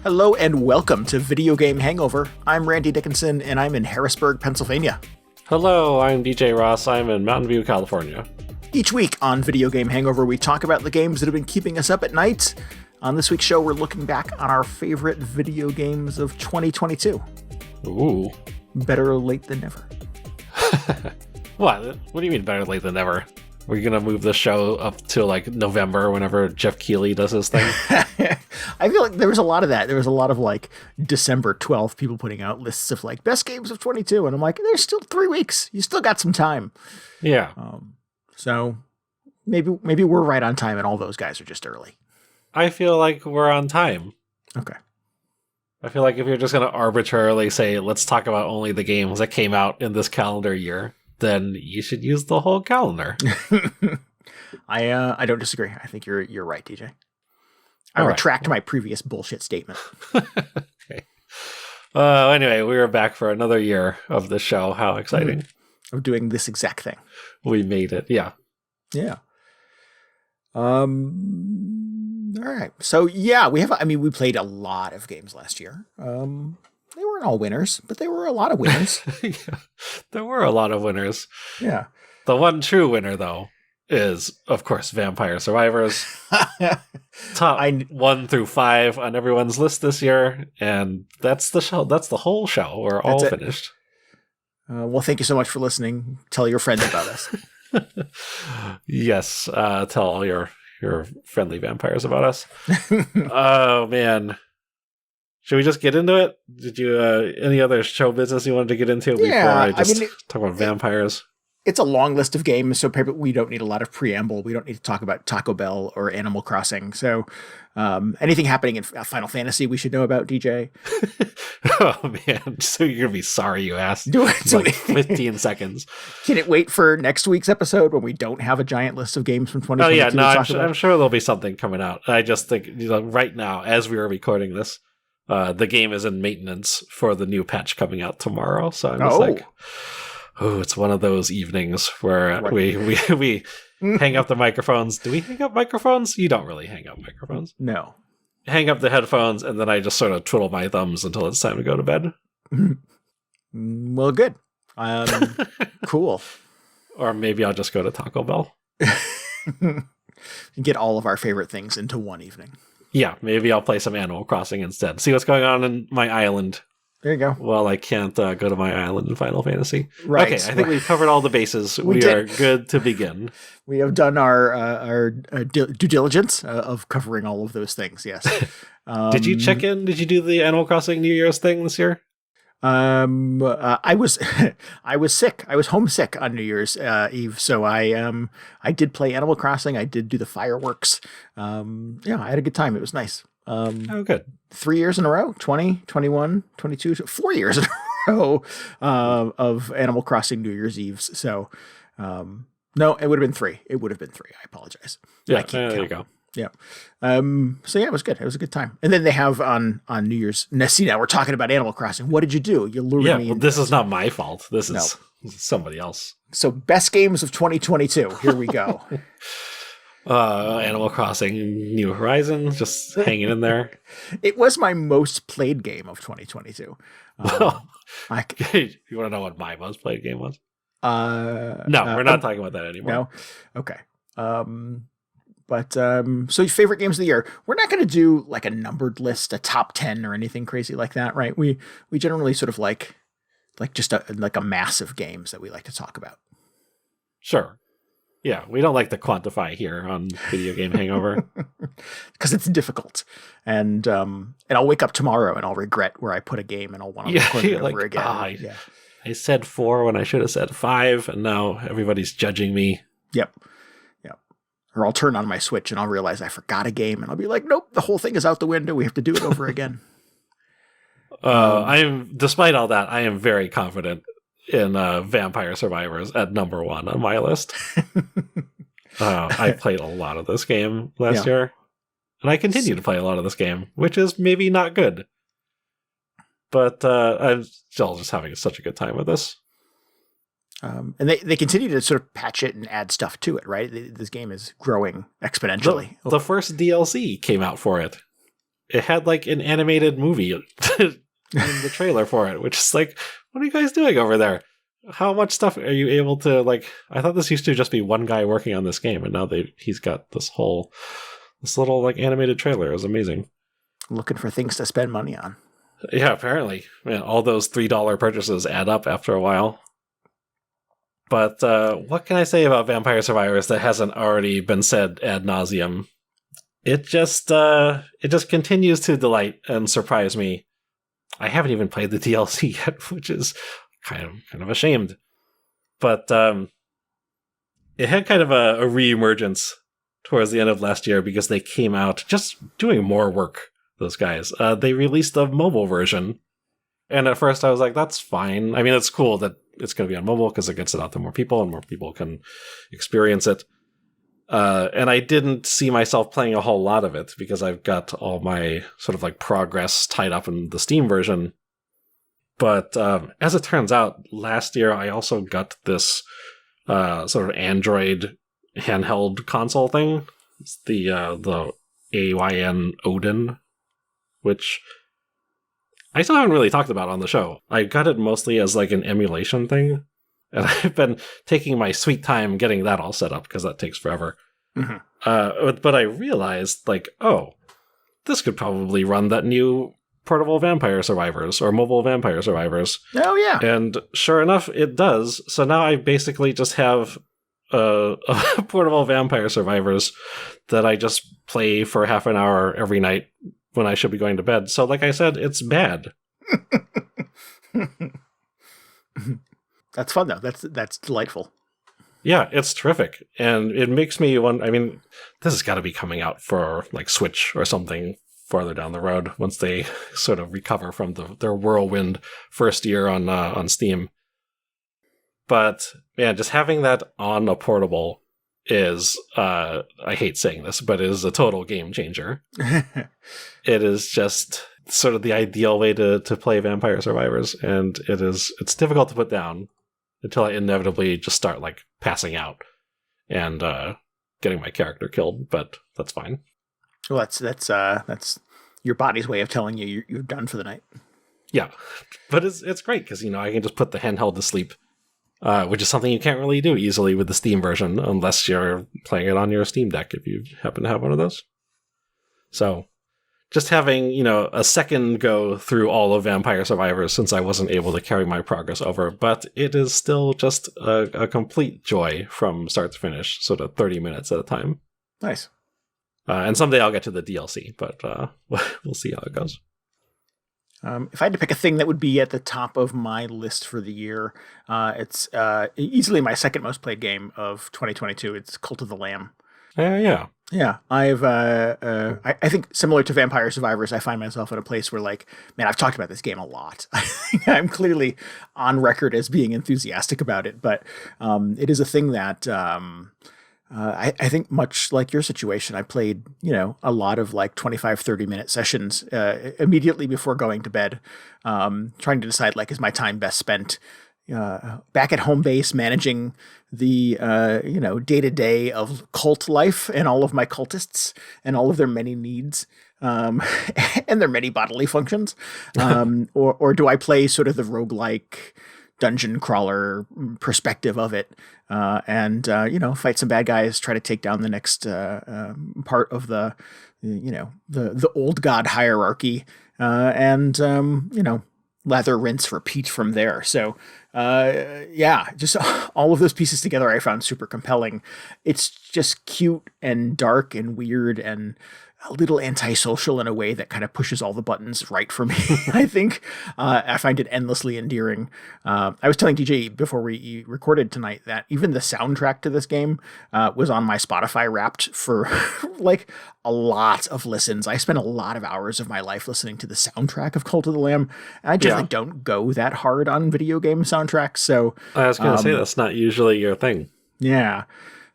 Hello and welcome to Video Game Hangover. I'm Randy Dickinson and I'm in Harrisburg, Pennsylvania. Hello, I'm DJ Ross. I'm in Mountain View, California. Each week on Video Game Hangover, we talk about the games that have been keeping us up at night. On this week's show, we're looking back on our favorite video games of 2022. Ooh. Better late than never. What? What do you mean better late than never? We're going to move the show up to like November whenever Jeff Keighley does his thing? I feel like there was a lot of that. There was a lot of like December 12th people putting out lists of like best games of 22. And I'm like, there's still 3 weeks. You still got some time. Yeah. So maybe we're right on time and all those guys are just early. I feel like we're on time. Okay. I feel like if you're just going to arbitrarily say, let's talk about only the games that came out in this calendar year, then you should use the whole calendar. I don't disagree. I think you're right, DJ. I retract my previous bullshit statement. Okay. Anyway, we are back for another year of the show. How exciting. Of doing this exact thing. We made it. Yeah. Yeah. All right. So yeah, we played a lot of games last year. They weren't all winners, but they were a lot of winners. Yeah, there were a lot of winners. Yeah. The one true winner, though, is, of course, Vampire Survivors. Top 1 through 5 on everyone's list this year. And that's the show. That's the whole show. We're all finished. Well, thank you so much for listening. Tell your friends about us. Yes. Tell all your friendly vampires about us. Oh, man. Should we just get into it? Did you any other show business you wanted to get into before I talk about vampires? It's a long list of games, so we don't need a lot of preamble. We don't need to talk about Taco Bell or Animal Crossing. So anything happening in Final Fantasy we should know about, DJ? Oh, man. So you're going to be sorry you asked. Do it. Like 15 seconds. Can it wait for next week's episode when we don't have a giant list of games from 2022? Oh, yeah. No, I'm sure there'll be something coming out. I just think right now, as we are recording this, the game is in maintenance for the new patch coming out tomorrow. So I'm just like, it's one of those evenings where we hang up the microphones. Do we hang up microphones? You don't really hang up microphones. No. Hang up the headphones, and then I just sort of twiddle my thumbs until it's time to go to bed. Well, good. Cool. Or maybe I'll just go to Taco Bell. Get all of our favorite things into one evening. Yeah, maybe I'll play some Animal Crossing instead. See what's going on in my island. There you go. Well, I can't go to my island in Final Fantasy. Right. Okay, I think we've covered all the bases. We are good to begin. We have done our due diligence of covering all of those things, yes. Did you check in? Did you do the Animal Crossing New Year's thing this year? I was sick. I was homesick on New Year's Eve, so I did play Animal Crossing. I did do the fireworks. Yeah, I had a good time. It was nice. Good. 3 years in a row, 20, 21, 22, 4 years in a row of Animal Crossing New Year's Eves. So, no, it would have been 3. It would have been 3. I apologize. Yeah, there you go. Yeah. So yeah, it was good. It was a good time. And then they have on New Year's. Now, see, now we're talking about Animal Crossing. What did you do? You lured me. Well, this is not my fault. This is somebody else. So best games of 2022. Here we go. Animal Crossing New Horizons, just hanging in there. It was my most played game of 2022. You want to know what my most played game was? No, we're not talking about that anymore. No? Okay. So your favorite games of the year. We're not going to do like a numbered list, a top 10 or anything crazy like that, right? We generally sort of like just a mass of games that we like to talk about. Sure. Yeah, we don't like to quantify here on Video Game Hangover. Because it's difficult. And I'll wake up tomorrow and I'll regret where I put a game and I'll want to record it over again. I said 4 when I should have said 5, and now everybody's judging me. Yep. Or I'll turn on my Switch and I'll realize I forgot a game and I'll be like, nope, the whole thing is out the window. We have to do it over again. Despite all that, I am very confident in Vampire Survivors at number 1 on my list. I played a lot of this game last year, and I continue to play a lot of this game, which is maybe not good. But I'm still just having such a good time with this. And they continue to sort of patch it and add stuff to it, right? This game is growing exponentially. The first DLC came out for it. It had like an animated movie in the trailer for it, which is like, what are you guys doing over there? How much stuff are you able to, like, I thought this used to just be one guy working on this game, and now he's got this little like animated trailer. It was amazing. Looking for things to spend money on. Yeah, apparently. Man, all those $3 purchases add up after a while. But what can I say about Vampire Survivors that hasn't already been said ad nauseum? It just continues to delight and surprise me. I haven't even played the DLC yet, which is kind of ashamed. But it had kind of a reemergence towards the end of last year because they came out just doing more work, those guys. They released a mobile version. And at first I was like, that's fine. I mean, it's cool that it's going to be on mobile because it gets it out to more people and more people can experience it. And I didn't see myself playing a whole lot of it because I've got all my sort of like progress tied up in the Steam version. But as it turns out, last year I also got this sort of Android handheld console thing. It's the AYN Odin, which I still haven't really talked about on the show. I got it mostly as like an emulation thing, and I've been taking my sweet time getting that all set up because that takes forever. Mm-hmm. But I realized, like, oh, this could probably run that new Portable Vampire Survivors or Mobile Vampire Survivors. Oh, yeah. And sure enough, it does. So now I basically just have a Portable Vampire Survivors that I just play for half an hour every night when I should be going to bed. So like I said, it's bad. That's fun, though. That's delightful. Yeah, it's terrific. And it makes me wonder, I mean, this has got to be coming out for like Switch or something farther down the road once they sort of recover from their whirlwind first year on Steam. But man, just having that on a portable is, I hate saying this, but it is a total game changer. It is just sort of the ideal way to play Vampire Survivors, and it's difficult to put down until I inevitably just start like passing out and getting my character killed, but that's fine. Well, that's your body's way of telling you you're done for the night. Yeah, but it's great because, you know, I can just put the handheld to sleep, which is something you can't really do easily with the Steam version unless you're playing it on your Steam Deck if you happen to have one of those. So just having, you know, a second go through all of Vampire Survivors since I wasn't able to carry my progress over, but it is still just a complete joy from start to finish, sort of 30 minutes at a time. Nice. And someday I'll get to the DLC, but we'll see how it goes. If I had to pick a thing that would be at the top of my list for the year, it's easily my second most played game of 2022. It's Cult of the Lamb. Yeah. Yeah, I think similar to Vampire Survivors, I find myself in a place where, like, man, I've talked about this game a lot. I'm clearly on record as being enthusiastic about it, but it is a thing that I think much like your situation, I played, you know, a lot of like 25, 30-minute sessions immediately before going to bed, trying to decide, like, is my time best spent back at home base managing the day-to-day of cult life and all of my cultists and all of their many needs and their many bodily functions, or do I play sort of the roguelike dungeon crawler perspective of it and fight some bad guys, try to take down the next part of the old god hierarchy, and lather, rinse, repeat from there. So Yeah, just all of those pieces together I found super compelling. It's just cute and dark and weird and a little antisocial in a way that kind of pushes all the buttons right for me. I think I find it endlessly endearing. I was telling DJ before we recorded tonight that even the soundtrack to this game was on my Spotify Wrapped for like a lot of listens. I spent a lot of hours of my life listening to the soundtrack of Cult of the Lamb. And I generally don't go that hard on video game soundtracks. So I was going to say that's not usually your thing. Yeah.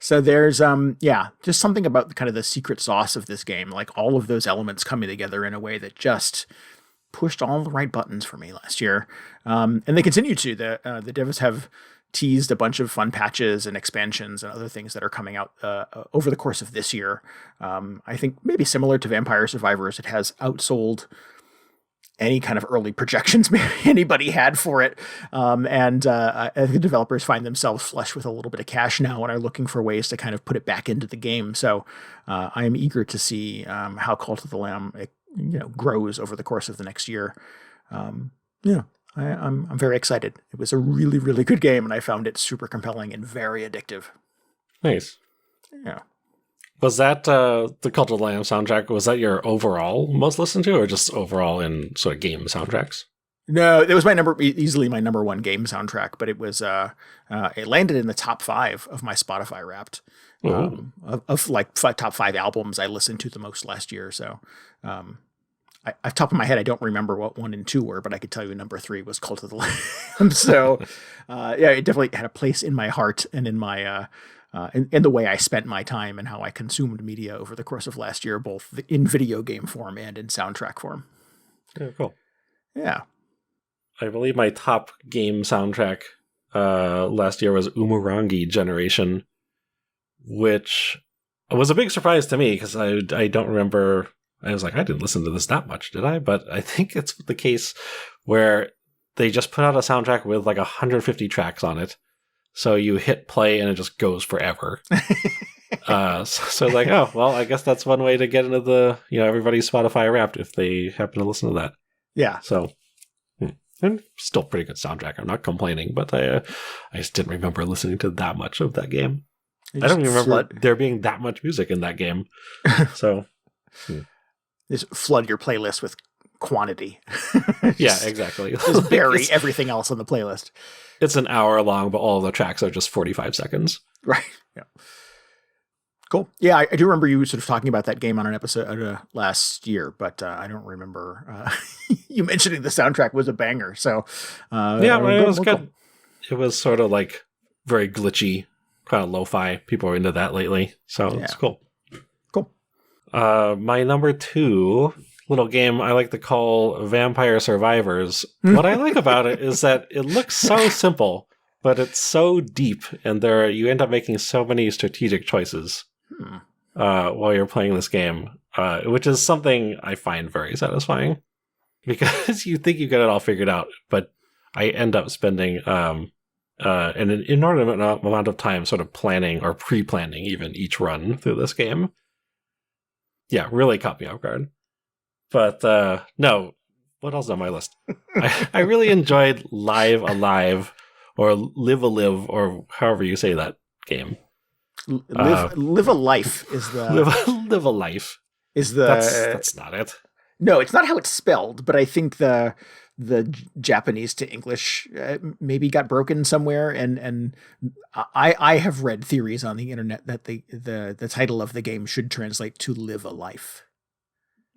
So there's just something about kind of the secret sauce of this game, like all of those elements coming together in a way that just pushed all the right buttons for me last year. And they continue to. The devs have teased a bunch of fun patches and expansions and other things that are coming out over the course of this year. I think maybe similar to Vampire Survivors, it has outsold any kind of early projections anybody had for it. I think the developers find themselves flush with a little bit of cash now and are looking for ways to kind of put it back into the game. So I am eager to see how Cult of the Lamb grows over the course of the next year. I'm very excited. It was a really, really good game, and I found it super compelling and very addictive. Nice. Yeah. Was that the Cult of the Lamb soundtrack? Was that your overall most listened to, or just overall in sort of game soundtracks? No, it was easily my number one game soundtrack, but it was it landed in the top 5 of my Spotify Wrapped of like top 5 albums I listened to the most last year. So, off top of my head, I don't remember what 1 and 2 were, but I could tell you number 3 was Cult of the Lamb. So, it definitely had a place in my heart and in my. In the way I spent my time and how I consumed media over the course of last year, both in video game form and in soundtrack form. Yeah, cool. Yeah. I believe my top game soundtrack last year was Umurangi Generation, which was a big surprise to me because I don't remember. I was like, I didn't listen to this that much, did I? But I think it's the case where they just put out a soundtrack with like 150 tracks on it. So you hit play and it just goes forever. So like, oh, well, I guess that's one way to get into the, everybody's Spotify Wrapped if they happen to listen to that. Yeah. So, and still pretty good soundtrack. I'm not complaining, but I just didn't remember listening to that much of that game. I don't even remember there being that much music in that game. So. Just flood your playlist with quantity. Yeah, exactly. Just bury everything else on the playlist. It's an hour long, but all the tracks are just 45 seconds. Right. Yeah. Cool. Yeah, I do remember you sort of talking about that game on an episode last year, but I don't remember you mentioning the soundtrack was a banger. So it was good. Cool. It was sort of like very glitchy, kind of lo-fi. People are into that lately, so it's cool. Cool. My number 2 little game I like to call Vampire Survivors. What I like about it is that it looks so simple, but it's so deep, and you end up making so many strategic choices while you're playing this game, which is something I find very satisfying because you think you get it all figured out, but I end up spending an inordinate amount of time sort of planning or pre-planning even each run through this game. Yeah, really caught me off guard. But no, what else on my list? I really enjoyed Live Alive or Live a Live or however you say that game. Live a Life is the Live a Life is the that's not it. No, it's not how it's spelled, but I think the Japanese to English maybe got broken somewhere, and I have read theories on the internet that the title of the game should translate to Live a Life.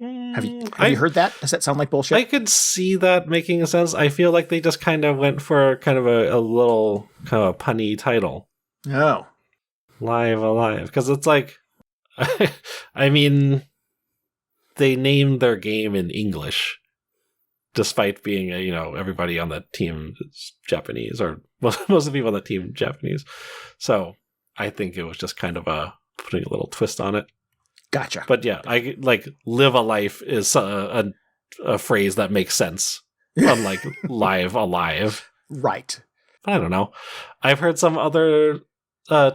Have you heard that? Does that sound like bullshit? I could see that making sense. I feel like they just kind of went for kind of a little kind of a punny title. Oh. Live Alive. Because it's like, I mean, they named their game in English, despite being, everybody on the team is Japanese, or most of the people on the team Japanese. So I think it was just kind of putting a little twist on it. Gotcha. But yeah, I like Live a Life is a phrase that makes sense, unlike Live Alive. Right. But I don't know. I've heard some other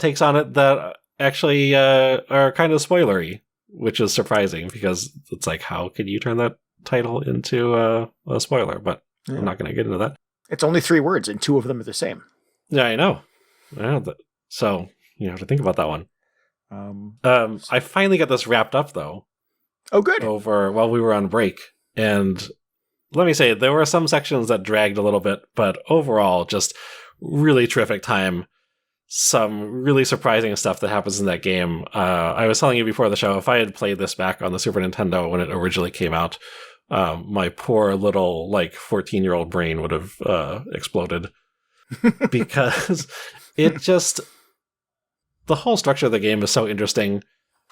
takes on it that actually are kind of spoilery, which is surprising because it's like, how can you turn that title into a spoiler? But I'm not going to get into that. It's only 3 words, and 2 of them are the same. Yeah, I know. So you have to think about that one. I finally got this wrapped up, though. Oh, good. While we were on break. And let me say, there were some sections that dragged a little bit, but overall, just really terrific time. Some really surprising stuff that happens in that game. I was telling you before the show, if I had played this back on the Super Nintendo when it originally came out, my poor little 14-year-old brain would have exploded. Because it just... The whole structure of the game is so interesting,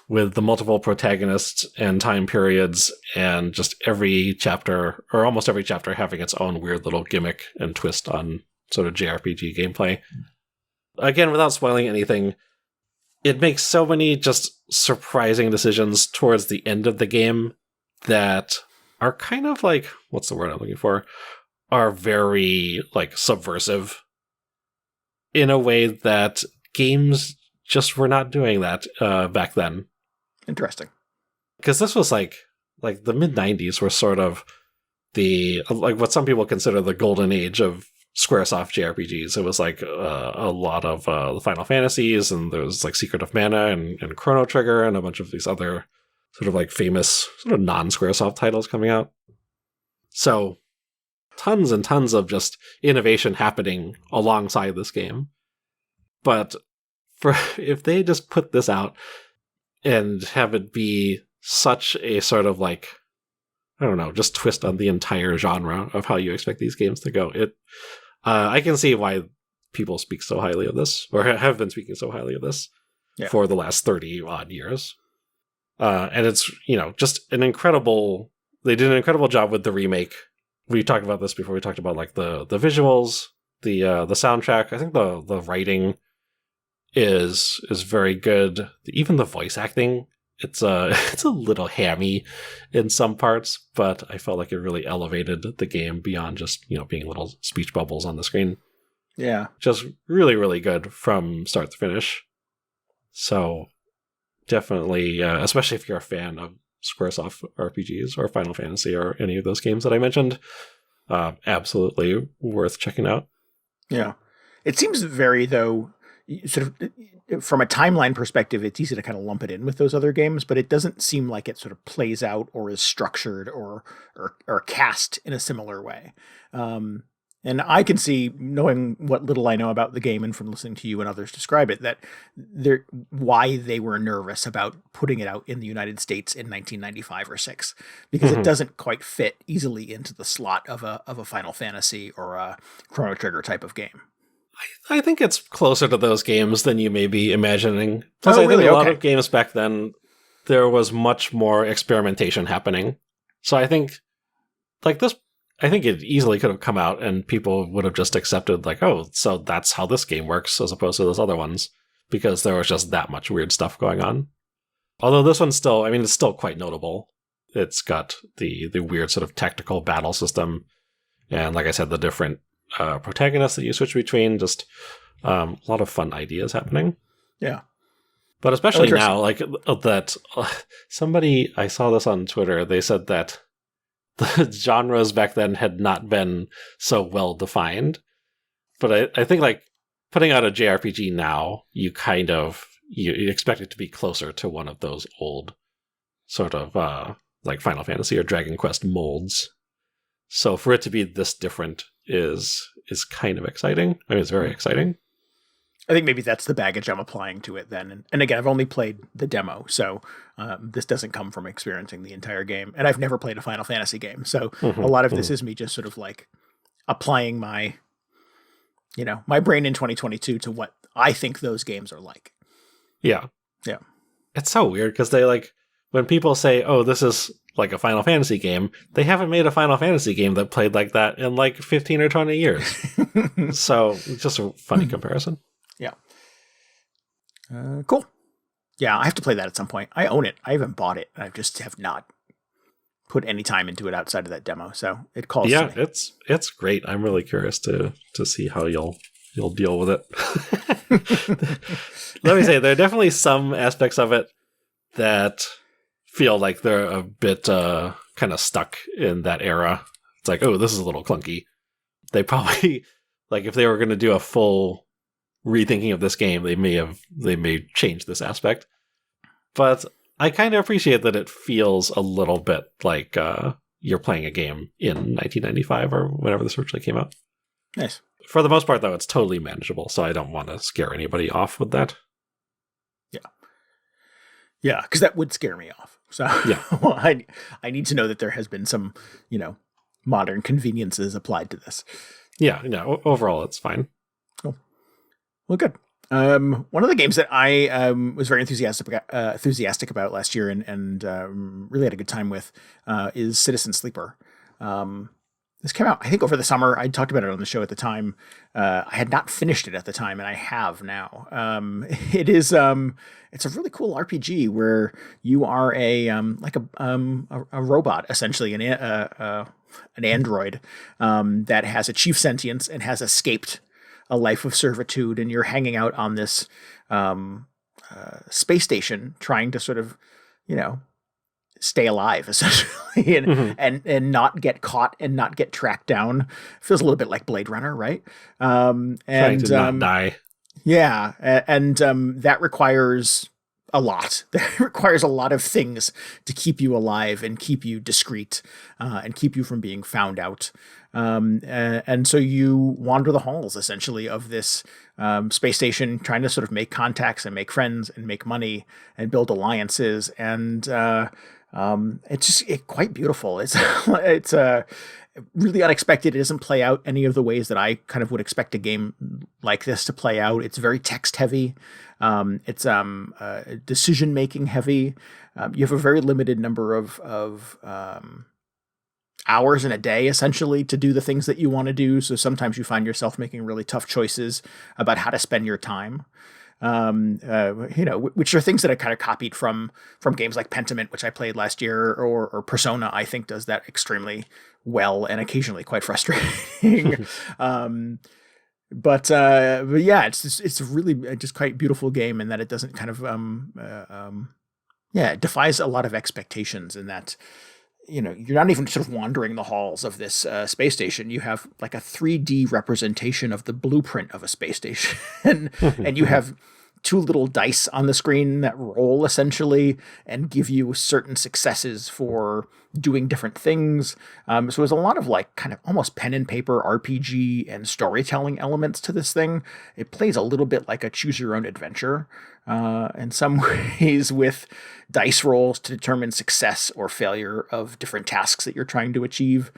with the multiple protagonists and time periods, and just every chapter, or almost every chapter, having its own weird little gimmick and twist on sort of JRPG gameplay. Again, without spoiling anything, it makes so many just surprising decisions towards the end of the game that are kind of what's the word I'm looking for? Are very, subversive in a way that games just were not doing that back then. Interesting. Because this was the mid-90s were sort of the, what some people consider the golden age of Squaresoft JRPGs. It was a lot of the Final Fantasies, and there was Secret of Mana and Chrono Trigger and a bunch of these other sort of famous sort of non-Squaresoft titles coming out. So tons and tons of just innovation happening alongside this game. But if they just put this out and have it be such a sort of I don't know, just twist on the entire genre of how you expect these games to go, I can see why people speak so highly of this, or have been speaking so highly of this for the last 30 odd years. And it's, just an incredible, they did an incredible job with the remake. We talked about this before. We talked about the visuals, the soundtrack. I think the writing is very good. Even the voice acting, it's a little hammy in some parts, but I felt like it really elevated the game beyond just being little speech bubbles on the screen. Yeah, just really, really good from start to finish. So definitely, especially if you're a fan of Squaresoft RPGs or Final Fantasy or any of those games that I mentioned, absolutely worth checking out. Yeah, it seems very, though, sort of from a timeline perspective, it's easy to kind of lump it in with those other games, but it doesn't seem like it sort of plays out or is structured or cast in a similar way. And I can see, knowing what little I know about the game and from listening to you and others describe it, that why they were nervous about putting it out in the United States in 1995 or 6, because it doesn't quite fit easily into the slot of a Final Fantasy or a Chrono Trigger type of game. I think it's closer to those games than you may be imagining. Plus, I think a lot of games back then, there was much more experimentation happening. So I think, this, I think it easily could have come out and people would have just accepted, so that's how this game works, as opposed to those other ones, because there was just that much weird stuff going on. Although this one's still, it's still quite notable. It's got the weird sort of tactical battle system, and like I said, the different protagonists that you switch between, just a lot of fun ideas happening. Yeah. But especially now, somebody, I saw this on Twitter, they said that the genres back then had not been so well defined. But I think putting out a JRPG now, you expect it to be closer to one of those old sort of Final Fantasy or Dragon Quest molds. So for it to be this different is kind of exciting. It's very exciting. I think maybe that's the baggage I'm applying to it then. And again, I've only played the demo, so this doesn't come from experiencing the entire game. And I've never played a Final Fantasy game, so a lot of this is me just sort of applying my brain in 2022 to what I think those games are like. Yeah. Yeah. It's so weird because they when people say, oh, this is like a Final Fantasy game, they haven't made a Final Fantasy game that played like that in 15 or 20 years. So it's just a funny comparison. Yeah. Cool. Yeah, I have to play that at some point. I own it. I haven't bought it. I just have not put any time into it outside of that demo. So it calls to me. Yeah, it's great. I'm really curious to see how you'll deal with it. Let me say, there are definitely some aspects of it that feel like they're a bit kind of stuck in that era. It's oh, this is a little clunky. they probably like if they were going to do a full rethinking of this game, they may change this aspect. But I kind of appreciate that it feels a little bit like you're playing a game in 1995 or whenever this originally came out. Nice. For the most part, though, it's totally manageable, so I don't want to scare anybody off with that. Yeah, because that would scare me off. So yeah. Well, I need to know that there has been some, modern conveniences applied to this. Yeah, no, overall it's fine. Cool. Well, good. One of the games that I was very enthusiastic about last year and really had a good time with is Citizen Sleeper. This came out, I think, over the summer. I talked about it on the show at the time. I had not finished it at the time, and I have now. It's a really cool RPG where you are a robot, essentially, an android that has achieved sentience and has escaped a life of servitude, and you're hanging out on this space station trying to sort of, stay alive, essentially, and not get caught and not get tracked down. Feels a little bit like Blade Runner, right? Trying to not die. Yeah, and that requires a lot. That requires a lot of things to keep you alive and keep you discreet and keep you from being found out. And so you wander the halls, essentially, of this space station, trying to sort of make contacts and make friends and make money and build alliances. And it's quite beautiful. It's really unexpected. It doesn't play out any of the ways that I kind of would expect a game like this to play out. It's very text heavy. It's decision making heavy. You have a very limited number of hours in a day, essentially, to do the things that you want to do. So sometimes you find yourself making really tough choices about how to spend your time. Which are things that I kind of copied from games like Pentiment, which I played last year, or Persona. I think does that extremely well and occasionally quite frustrating. But yeah, it's a really just quite beautiful game in that it doesn't kind of it defies a lot of expectations in that. You're not even sort of wandering the halls of this space station. You have like a 3D representation of the blueprint of a space station. And you have two little dice on the screen that roll essentially and give you certain successes for doing different things. So there's a lot of like kind of almost pen and paper RPG and storytelling elements to this thing. It plays a little bit like a choose your own adventure in some ways, with dice rolls to determine success or failure of different tasks that you're trying to achieve.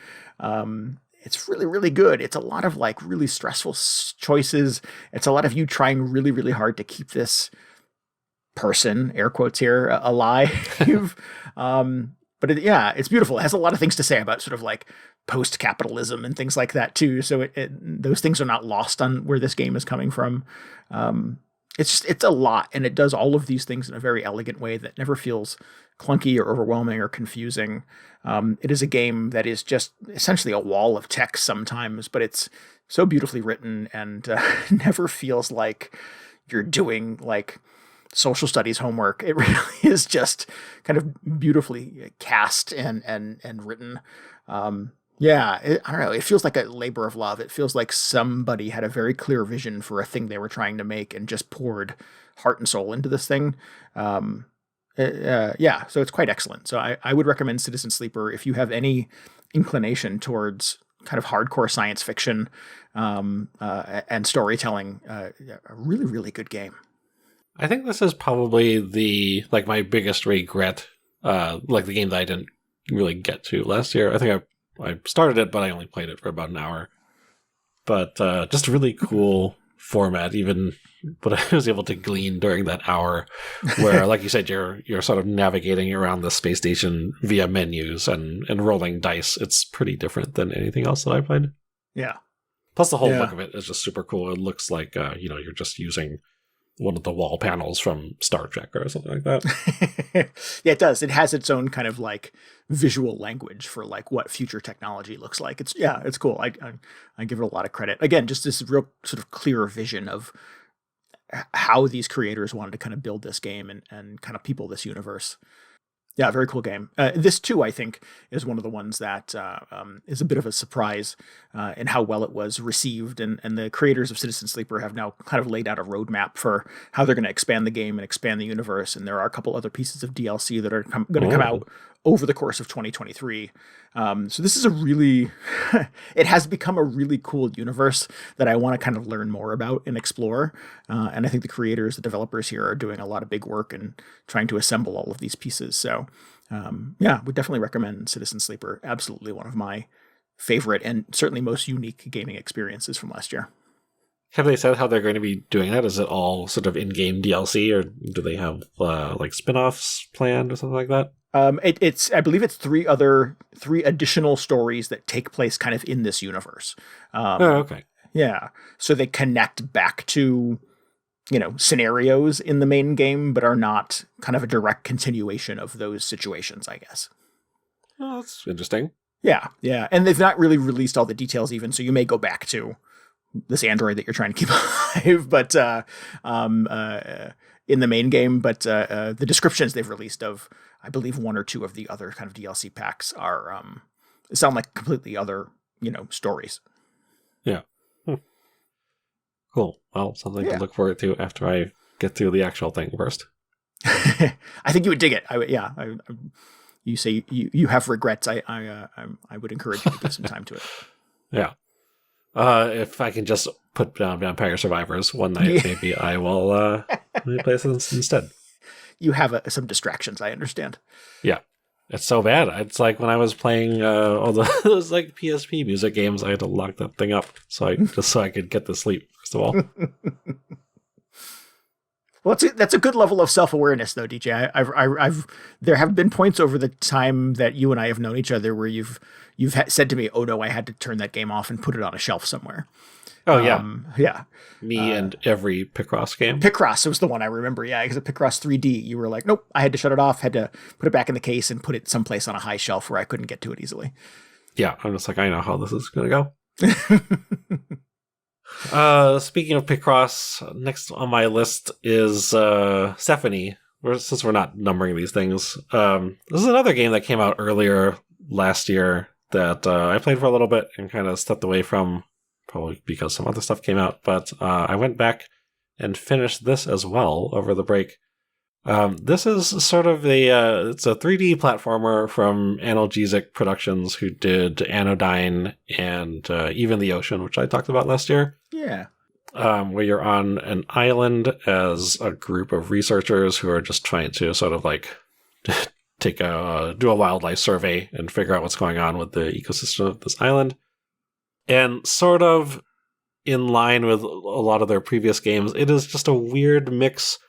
It's really, really good. It's a lot of like really stressful choices. It's a lot of you trying really, really hard to keep this person, air quotes here, alive. But it's beautiful. It has a lot of things to say about sort of like post-capitalism and things like that too. So those things are not lost on where this game is coming from. It's a lot, and it does all of these things in a very elegant way that never feels clunky or overwhelming or confusing. It is a game that is just essentially a wall of text sometimes, but it's so beautifully written and never feels like you're doing like social studies homework. It really is just kind of beautifully cast and written. I don't know. It feels like a labor of love. It feels like somebody had a very clear vision for a thing they were trying to make and just poured heart and soul into this thing. So it's quite excellent. So I would recommend Citizen Sleeper if you have any inclination towards kind of hardcore science fiction and storytelling. A really, really good game. I think this is probably my biggest regret, like the game that I didn't really get to last year. I think I started it, but I only played it for about an hour. But just a really cool format, even what I was able to glean during that hour, where, like you said, you're sort of navigating around the space station via menus and rolling dice. It's pretty different than anything else that I played. Yeah. Plus, the whole look of it is just super cool. It looks like you're just using one of the wall panels from Star Trek or something like that. Yeah, it does. It has its own kind of like visual language for like what future technology looks like. It's cool. I give it a lot of credit. Again, just this real sort of clear vision of how these creators wanted to kind of build this game and kind of people this universe. Yeah, very cool game. This too, I think, is one of the ones that is a bit of a surprise in how well it was received. And the creators of Citizen Sleeper have now kind of laid out a roadmap for how they're going to expand the game and expand the universe. And there are a couple other pieces of DLC that are going to come out over the course of 2023. So this is a really, it has become a really cool universe that I want to kind of learn more about and explore. And I think the creators, the developers here are doing a lot of big work and trying to assemble all of these pieces. So yeah, would definitely recommend Citizen Sleeper. Absolutely one of my favorite and certainly most unique gaming experiences from last year. Have they said how they're going to be doing that? Is it all sort of in-game DLC, or do they have like spin-offs planned or something like that? I believe it's three additional stories that take place kind of in this universe. Okay. Yeah. So they connect back to, scenarios in the main game, but are not kind of a direct continuation of those situations, I guess. Oh, that's interesting. Yeah. Yeah. And they've not really released all the details even, so you may go back to this android that you're trying to keep alive, but in the main game. But the descriptions they've released of, I believe, one or two of the other kind of DLC packs are sound like completely other, stories. Yeah. Cool. Well, something to look forward to after I get through the actual thing first. I think you would dig it. You say you have regrets. I would encourage you to give some time to it. Yeah. If I can just put down Vampire Survivors one night, maybe I will play this instead. You have some distractions, I understand. Yeah. It's so bad. It's like when I was playing all those like PSP music games, I had to lock that thing up so I could get to sleep, first of all. Well, that's a good level of self-awareness, though, DJ. There have been points over the time that you and I have known each other where you've said to me, "Oh no, I had to turn that game off and put it on a shelf somewhere." Oh yeah, yeah. Me and every Picross game. Picross was the one I remember. Yeah, because at Picross 3D, you were like, "Nope, I had to shut it off, had to put it back in the case and put it someplace on a high shelf where I couldn't get to it easily." Yeah, I'm just like, I know how this is gonna go. Speaking of Picross, next on my list is Sephonie. Since we're not numbering these things, this is another game that came out earlier last year that I played for a little bit and kind of stepped away from, probably because some other stuff came out. But I went back and finished this as well over the break. This is sort of it's a 3D platformer from Analgesic Productions, who did Anodyne and Even the Ocean, which I talked about last year. Yeah. Where you're on an island as a group of researchers who are just trying to sort of like do a wildlife survey and figure out what's going on with the ecosystem of this island. And sort of in line with a lot of their previous games, it is just a weird mix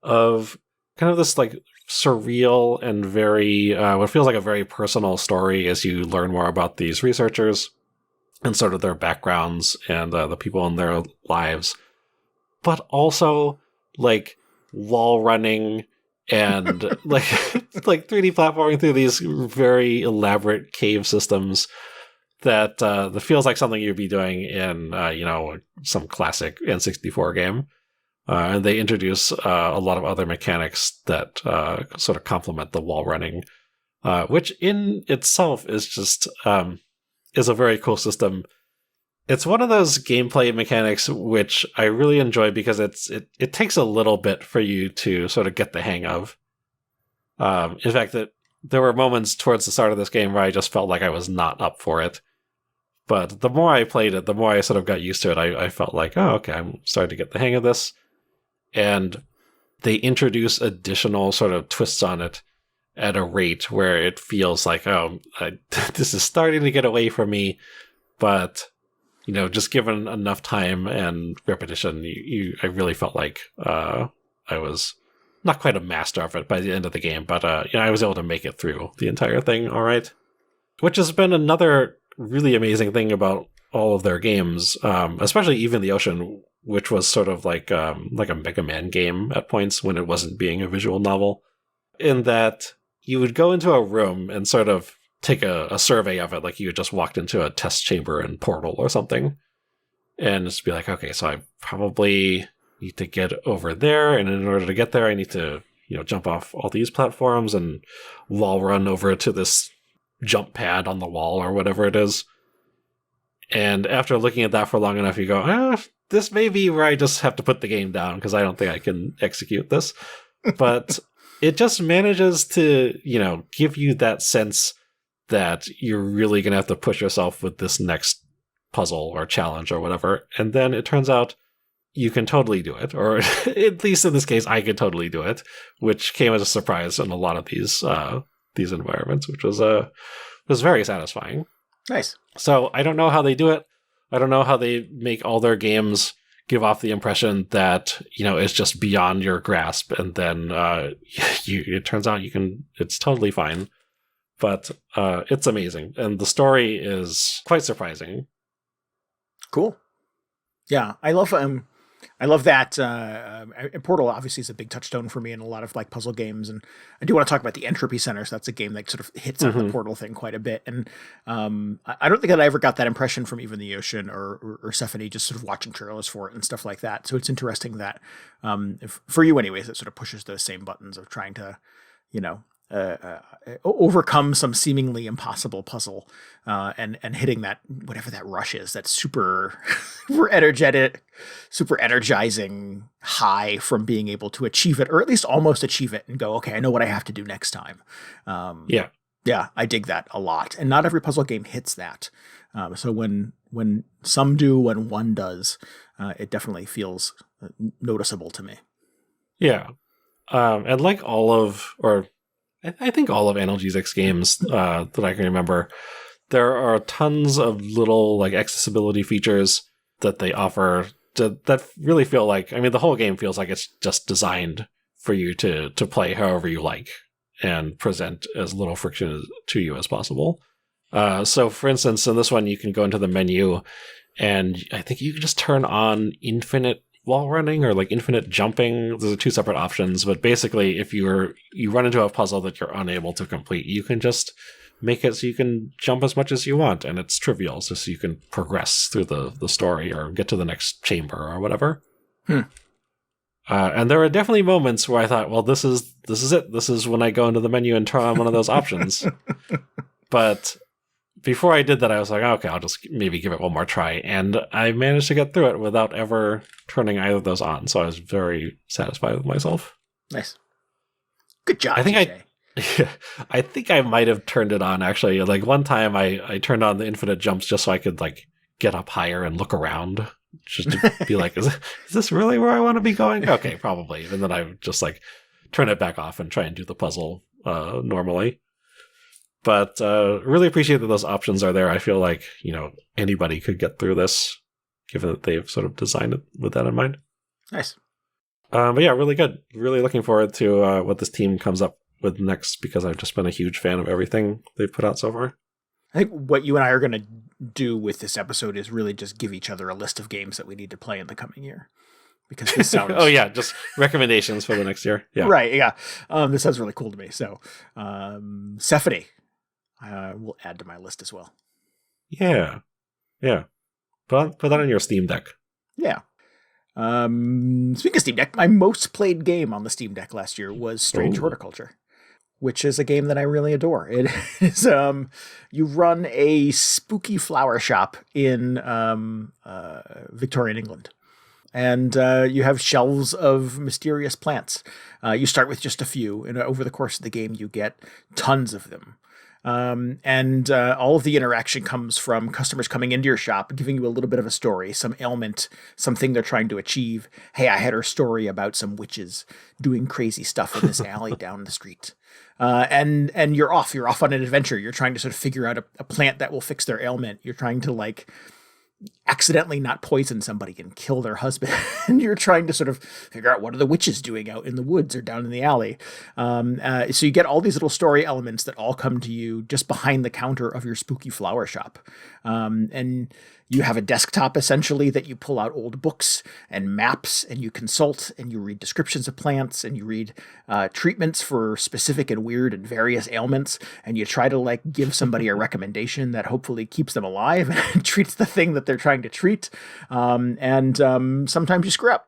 of kind of this like surreal and very what feels like a very personal story as you learn more about these researchers and sort of their backgrounds and the people in their lives, but also like wall running and like 3D platforming through these very elaborate cave systems that feels like something you'd be doing in some classic N64 game. And they introduce a lot of other mechanics that sort of complement the wall running, which in itself is just is a very cool system. It's one of those gameplay mechanics which I really enjoy because it takes a little bit for you to sort of get the hang of. In fact, there were moments towards the start of this game where I just felt like I was not up for it. But the more I played it, the more I sort of got used to it. I felt like, oh, okay, I'm starting to get the hang of this. And they introduce additional sort of twists on it at a rate where it feels like, this is starting to get away from me. But, just given enough time and repetition, I really felt like I was not quite a master of it by the end of the game. But I was able to make it through the entire thing all right. Which has been another really amazing thing about all of their games, especially Even the Ocean, which was sort of like a Mega Man game at points when it wasn't being a visual novel, in that you would go into a room and sort of take a survey of it, like you had just walked into a test chamber in Portal or something, and just be like, okay, so I probably need to get over there, and in order to get there, I need to, jump off all these platforms and wall run over to this jump pad on the wall or whatever it is. And after looking at that for long enough, you go, this may be where I just have to put the game down because I don't think I can execute this. But it just manages to, give you that sense that you're really going to have to push yourself with this next puzzle or challenge or whatever. And then it turns out you can totally do it, or at least in this case, I could totally do it, which came as a surprise in a lot of these environments, which was very satisfying. Nice. So I don't know how they do it. I don't know how they make all their games give off the impression that, it's just beyond your grasp. And then it turns out it's totally fine. But it's amazing. And the story is quite surprising. Cool. Yeah, I love that. Portal obviously is a big touchstone for me in a lot of like puzzle games, and I do want to talk about the Entropy Centre. So that's a game that sort of hits on the Portal thing quite a bit. And I don't think that I ever got that impression from even the Ocean or Sephonie, just sort of watching trailers for it and stuff like that. So it's interesting that for you, anyways, it sort of pushes those same buttons of trying to, overcome some seemingly impossible puzzle and hitting that, whatever that rush is, that super energetic, super energizing high from being able to achieve it, or at least almost achieve it and go, okay, I know what I have to do next time. Yeah, I dig that a lot. And not every puzzle game hits that. So when some do, when one does, it definitely feels noticeable to me. Yeah. And like I think all of analgesics games that I can remember, there are tons of little like accessibility features that they offer that really feel like, the whole game feels like it's just designed for you to play however you like and present as little friction to you as possible. So for instance, in this one, you can go into the menu and I think you can just turn on infinite wall running or like infinite jumping. Those are two separate options, but basically if you run into a puzzle that you're unable to complete, you can just make it so you can jump as much as you want, and it's trivial, so you can progress through the story or get to the next chamber or whatever. And there are definitely moments where I thought, well, this is it. This is when I go into the menu and turn on one of those options. But before I did that, I was like, okay, I'll just maybe give it one more try. And I managed to get through it without ever turning either of those on. So I was very satisfied with myself. Nice. Good job, I think I might have turned it on, actually. Like one time I turned on the infinite jumps just so I could like get up higher and look around. Just to be like, is this really where I want to be going? Okay, probably. And then I would just like turn it back off and try and do the puzzle normally. But really appreciate that those options are there. I feel like, anybody could get through this, given that they've sort of designed it with that in mind. Nice. But yeah, really good. Really looking forward to what this team comes up with next, because I've just been a huge fan of everything they've put out so far. I think what you and I are going to do with this episode is really just give each other a list of games that we need to play in the coming year. Because this sounds... Oh, yeah, just recommendations for the next year. Yeah. Right, yeah. This sounds really cool to me. So, Sephonie. Will add to my list as well. Yeah. Put that on your Steam Deck. Yeah. Speaking of Steam Deck, my most played game on the Steam Deck last year was Strange Horticulture, which is a game that I really adore. It is you run a spooky flower shop in Victorian England. And you have shelves of mysterious plants. You start with just a few, and over the course of the game, you get tons of them. And all of the interaction comes from customers coming into your shop, giving you a little bit of a story, some ailment, something they're trying to achieve. Hey, I had a story about some witches doing crazy stuff in this alley down the street. And you're off on an adventure. You're trying to sort of figure out a plant that will fix their ailment. You're trying to like accidentally not poison somebody and kill their husband. And you're trying to sort of figure out what are the witches doing out in the woods or down in the alley. So you get all these little story elements that all come to you just behind the counter of your spooky flower shop. And you have a desktop essentially that you pull out old books and maps, and you consult and you read descriptions of plants, and you read treatments for specific and weird and various ailments, and you try to like give somebody a recommendation that hopefully keeps them alive and treats the thing that they're trying to treat. And sometimes you screw up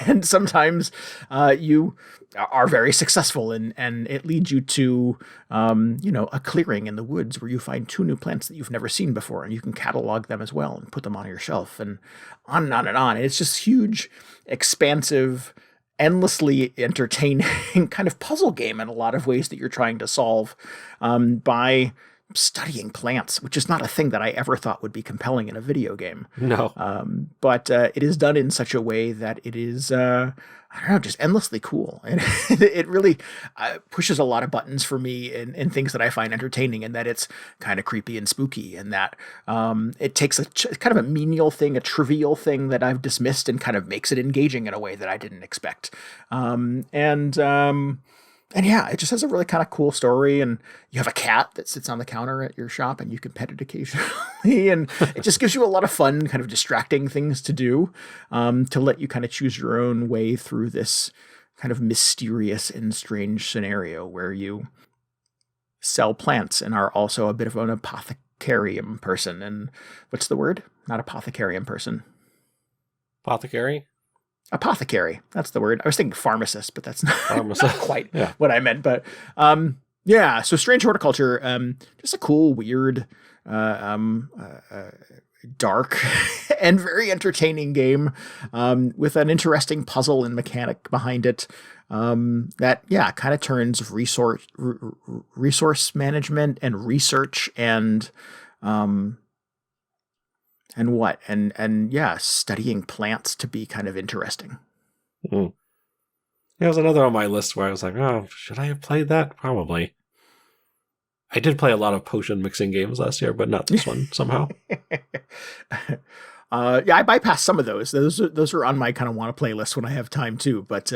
And sometimes you are very successful, and it leads you to a clearing in the woods where you find 2 new plants that you've never seen before, and you can catalog them as well and put them on your shelf, and on and on and on. And it's just huge, expansive, endlessly entertaining kind of puzzle game in a lot of ways that you're trying to solve by studying plants, which is not a thing that I ever thought would be compelling in a video game. No. But it is done in such a way that it is, I don't know, just endlessly cool. And it really pushes a lot of buttons for me in things that I find entertaining, and that it's kind of creepy and spooky, and that it takes kind of a menial thing, a trivial thing that I've dismissed, and kind of makes it engaging in a way that I didn't expect. And yeah, it just has a really kind of cool story, and you have a cat that sits on the counter at your shop and you can pet it occasionally. And it just gives you a lot of fun, kind of distracting things to do, to let you kind of choose your own way through this kind of mysterious and strange scenario where you sell plants and are also a bit of an apothecarium person. And what's the word? Not apothecarium person. Apothecary? Apothecary. That's the word. I was thinking pharmacist, but that's not quite what I meant. But so Strange Horticulture, just a cool, weird, dark, and very entertaining game with an interesting puzzle and mechanic behind it that kind of turns resource management and research and studying plants to be kind of interesting. Mm. There was another on my list where I was like, oh, should I have played that? Probably. I did play a lot of potion mixing games last year, but not this one somehow. I bypassed some of those. Those are on my kind of want to play list when I have time too. But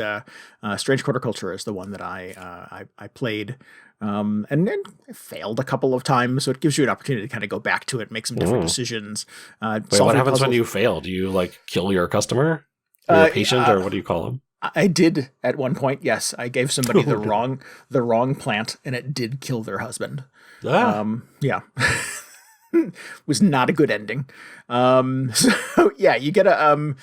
Strange Horticulture is the one that I played. And then failed a couple of times, so it gives you an opportunity to kind of go back to it, make some different decisions. Wait, what happens when you fail? Do you kill your customer, or patient, or what do you call them? I did at one point. Yes, I gave somebody the wrong plant, and it did kill their husband. Yeah. Was not a good ending. So yeah, you get a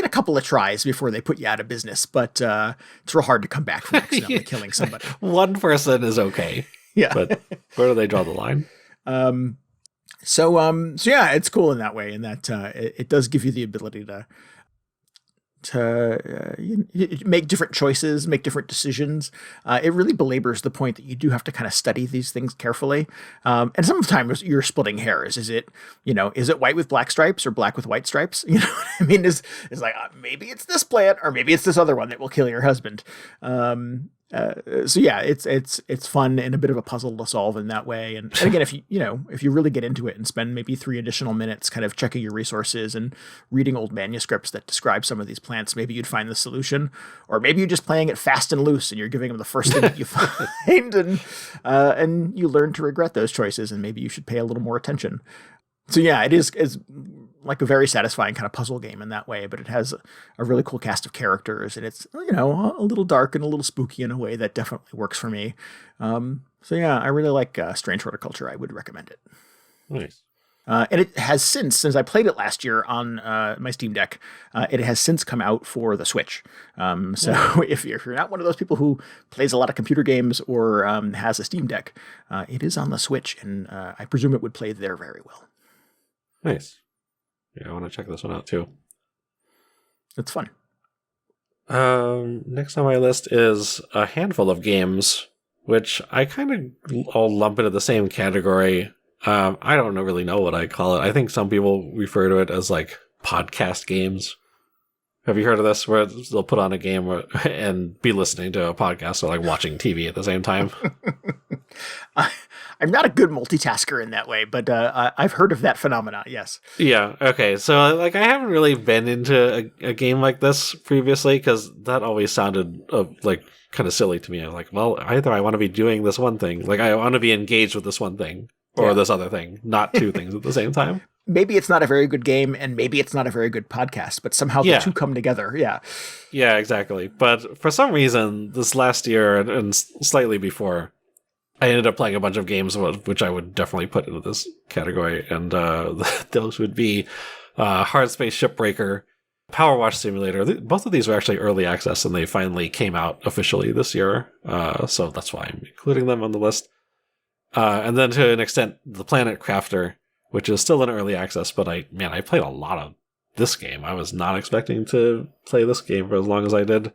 couple of tries before they put you out of business, but it's real hard to come back from accidentally killing somebody. One person is okay. Yeah. But where do they draw the line? So yeah, it's cool in that way, in that it does give you the ability to make different choices, make different decisions. It really belabors the point that you do have to kind of study these things carefully. And sometimes you're splitting hairs. Is it white with black stripes or black with white stripes? You know what I mean? It's like, maybe it's this plant or maybe it's this other one that will kill your husband. So yeah, it's fun and a bit of a puzzle to solve in that way. And again, if you really get into it and spend maybe 3 additional minutes kind of checking your resources and reading old manuscripts that describe some of these plants, maybe you'd find the solution. Or maybe you're just playing it fast and loose and you're giving them the first thing that you find, and you learn to regret those choices, and maybe you should pay a little more attention. So yeah, it's like a very satisfying kind of puzzle game in that way, but it has a really cool cast of characters, and it's, a little dark and a little spooky in a way that definitely works for me. So yeah, I really like Strange Horticulture. I would recommend it. Nice. And it has since I played it last year on my Steam Deck, it has since come out for the Switch. So if you're not one of those people who plays a lot of computer games or has a Steam Deck, it is on the Switch, and I presume it would play there very well. Nice. Yeah, I want to check this one out too. It's fun. Next on my list is a handful of games, which I kind of all lump into the same category. I don't really know what I call it. I think some people refer to it as podcast games. Have you heard of this, where they'll put on a game and be listening to a podcast or watching TV at the same time? I'm not a good multitasker in that way, but I've heard of that phenomenon, yes. Yeah, okay. So I haven't really been into a game like this previously, because that always sounded kind of silly to me. I'm like, well, either I want to be doing this one thing, I want to be engaged with this one thing, or this other thing, not two things at the same time. Maybe it's not a very good game, and maybe it's not a very good podcast, but somehow the two come together. Yeah. Yeah, exactly. But for some reason, this last year and slightly before, I ended up playing a bunch of games which I would definitely put into this category, and those would be Hardspace, Shipbreaker, PowerWash Simulator. Both of these were actually early access, and they finally came out officially this year. So that's why I'm including them on the list. And then to an extent, the Planet Crafter, which is still in early access, but I played a lot of this game. I was not expecting to play this game for as long as I did.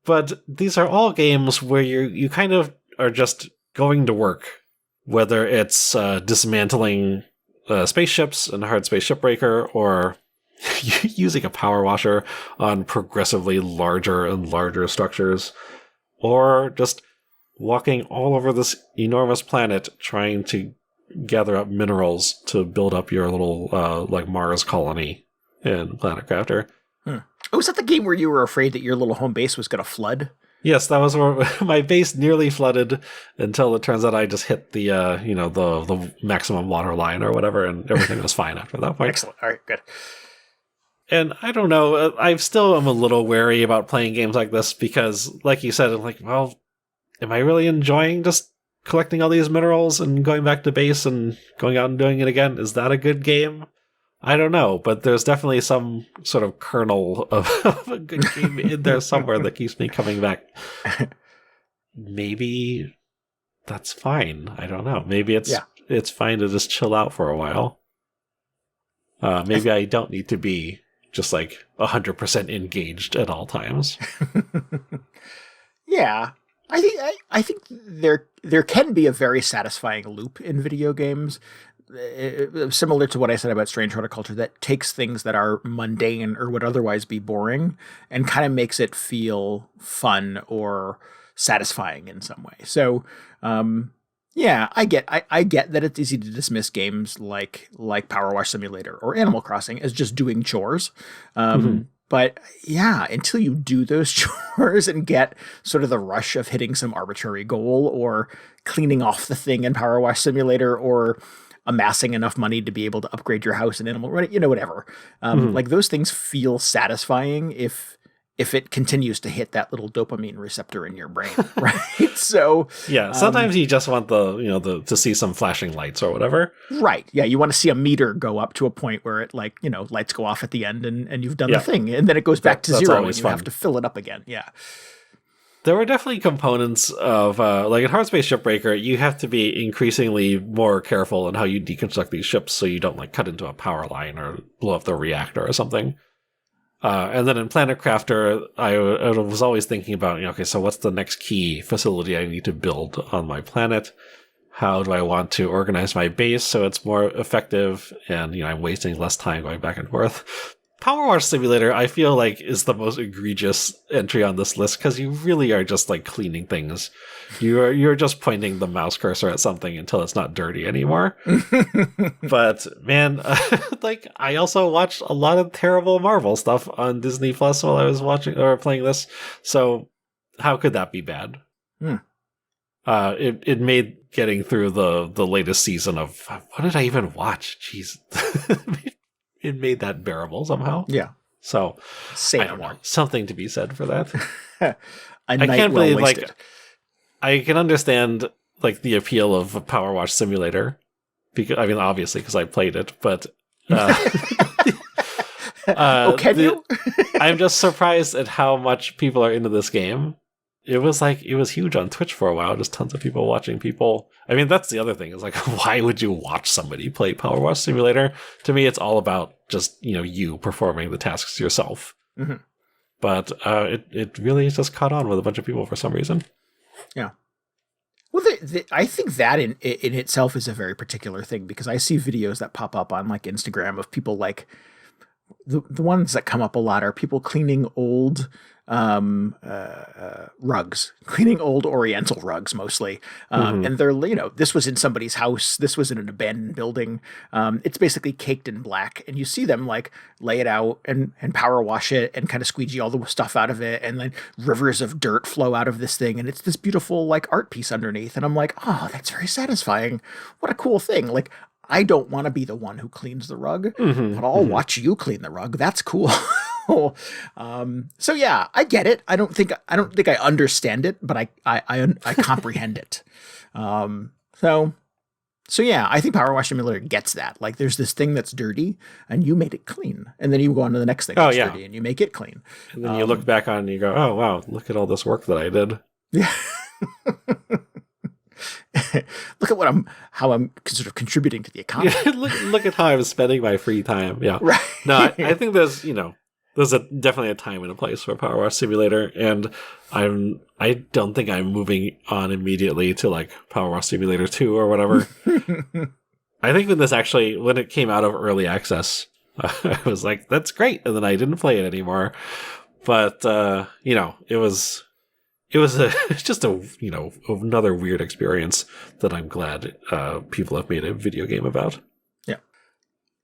But these are all games where you kind of are just going to work, whether it's dismantling spaceships in Hardspace Shipbreaker, or using a power washer on progressively larger and larger structures, or just walking all over this enormous planet trying to gather up minerals to build up your little like Mars colony in Planet Crafter. Oh, was that the game where you were afraid that your little home base was going to flood? Yes, that was where my base nearly flooded until it turns out I just hit the the maximum water line or whatever, and everything was fine after that point. Excellent. All right, good. And I don't know, I still am a little wary about playing games like this because, like you said, I'm like, well, am I really enjoying just collecting all these minerals and going back to base and going out and doing it again? Is that a good game? I don't know, but there's definitely some sort of kernel of a good game in there somewhere that keeps me coming back. Maybe that's fine. I don't know. Maybe it's fine to just chill out for a while. Maybe I don't need to be just like 100% engaged at all times. Yeah. I think there can be a very satisfying loop in video games, similar to what I said about Strange Horticulture, that takes things that are mundane or would otherwise be boring and kind of makes it feel fun or satisfying in some way. So, yeah, I get that it's easy to dismiss games like PowerWash Simulator or Animal Crossing as just doing chores. But yeah, until you do those chores and get sort of the rush of hitting some arbitrary goal or cleaning off the thing in PowerWash Simulator or amassing enough money to be able to upgrade your house in Animal, whatever. Like those things feel satisfying if it continues to hit that little dopamine receptor in your brain, right? So yeah, sometimes you just want to see some flashing lights or whatever. Right. Yeah, you want to see a meter go up to a point where it lights go off at the end and you've done the thing, and then it goes back to zero and you have to fill it up again. Yeah. There were definitely components of, like in Hardspace Shipbreaker, you have to be increasingly more careful in how you deconstruct these ships so you don't cut into a power line or blow up the reactor or something. And then in Planet Crafter, I was always thinking about, okay, so what's the next key facility I need to build on my planet? How do I want to organize my base so it's more effective? And, I'm wasting less time going back and forth. PowerWash Simulator, I feel like, is the most egregious entry on this list because you really are just cleaning things. You're just pointing the mouse cursor at something until it's not dirty anymore. But man, I also watched a lot of terrible Marvel stuff on Disney Plus while I was watching or playing this. So how could that be bad? It made getting through the latest season of what did I even watch? Jeez. It made that bearable somehow. Yeah. So, I don't know. Something to be said for that. I can't believe, I can understand, the appeal of a PowerWash Simulator. Because, obviously, because I played it, but... can you? I'm just surprised at how much people are into this game. It was huge on Twitch for a while. Just tons of people watching people. That's the other thing. Is why would you watch somebody play PowerWash Simulator? To me, it's all about just, you performing the tasks yourself. Mm-hmm. But it really just caught on with a bunch of people for some reason. Yeah. Well, I think that in itself is a very particular thing because I see videos that pop up on Instagram of people the ones that come up a lot are people cleaning old rugs, cleaning old Oriental rugs mostly. And they're, this was in somebody's house. This was in an abandoned building. It's basically caked in black and you see them lay it out and power wash it and kind of squeegee all the stuff out of it. And then rivers of dirt flow out of this thing. And it's this beautiful art piece underneath. And I'm like, oh, that's very satisfying. What a cool thing. I don't want to be the one who cleans the rug, but I'll watch you clean the rug. That's cool. So yeah, I get it. I don't think I understand it, but I comprehend it. So So yeah, I think PowerWash Simulator gets that. Like, there's this thing that's dirty, and you made it clean, and then you go on to the next thing that's dirty, and you make it clean. And then you look back on it and you go, "Oh wow, look at all this work that I did." Yeah. Look at how I'm sort of contributing to the economy. Yeah, look at how I'm spending my free time. Yeah. Right. No, I think there's definitely a time and a place for PowerWash Simulator, and I don't think I'm moving on immediately to like PowerWash Simulator 2 or whatever. I think when it came out of early access, I was like, that's great, and then I didn't play it anymore. But it's just another weird experience that I'm glad people have made a video game about. Yeah.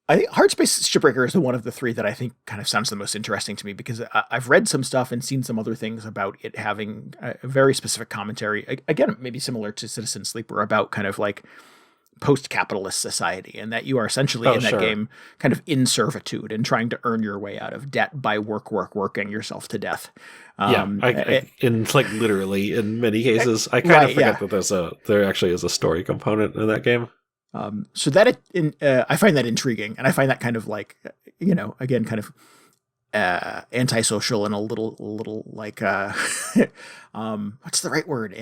I think Hardspace Shipbreaker is the one of the three that I think kind of sounds the most interesting to me, because I've read some stuff and seen some other things about it having a very specific commentary. Again, maybe similar to Citizen Sleeper, about kind of like post-capitalist society, and that you are essentially in that game kind of in servitude and trying to earn your way out of debt by working yourself to death. Literally in many cases. I kind of forget that there actually is a story component in that game. So that I find that intriguing, and I find that kind of like, again, kind of antisocial and a little like what's the right word?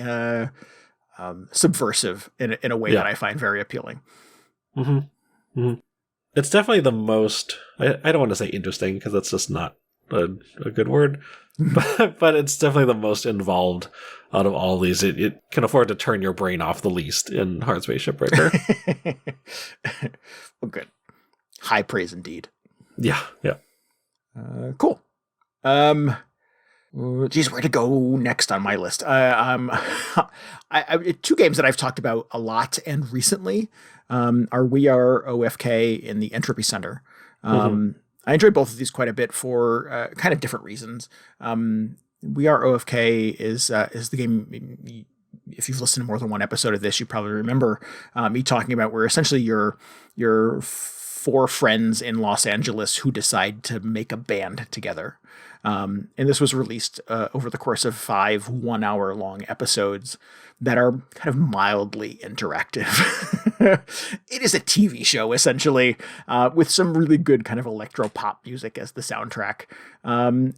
Subversive in a way that I find very appealing. Mm-hmm. Mm-hmm. It's definitely the most, I don't want to say interesting, because that's just not a good word, but it's definitely the most involved out of all these. It can afford to turn your brain off the least in Hardspace Shipbreaker. Well, good. High praise indeed. Yeah. Cool. Geez, where to go next on my list? Two games that I've talked about a lot and recently are Are OFK in the Entropy Centre. I enjoy both of these quite a bit for kind of different reasons. We Are OFK is the game. If you've listened to more than one episode of this, you probably remember me talking about where essentially you're four friends in Los Angeles who decide to make a band together. And this was released over the course of 5 1-hour-long episodes that are kind of mildly interactive. It is a TV show, essentially, with some really good kind of electro-pop music as the soundtrack. You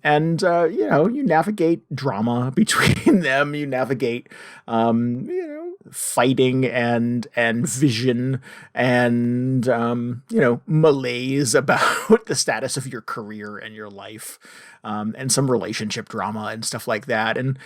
navigate drama between them. You navigate, fighting and vision and, malaise about the status of your career and your life. And some relationship drama and stuff like that. And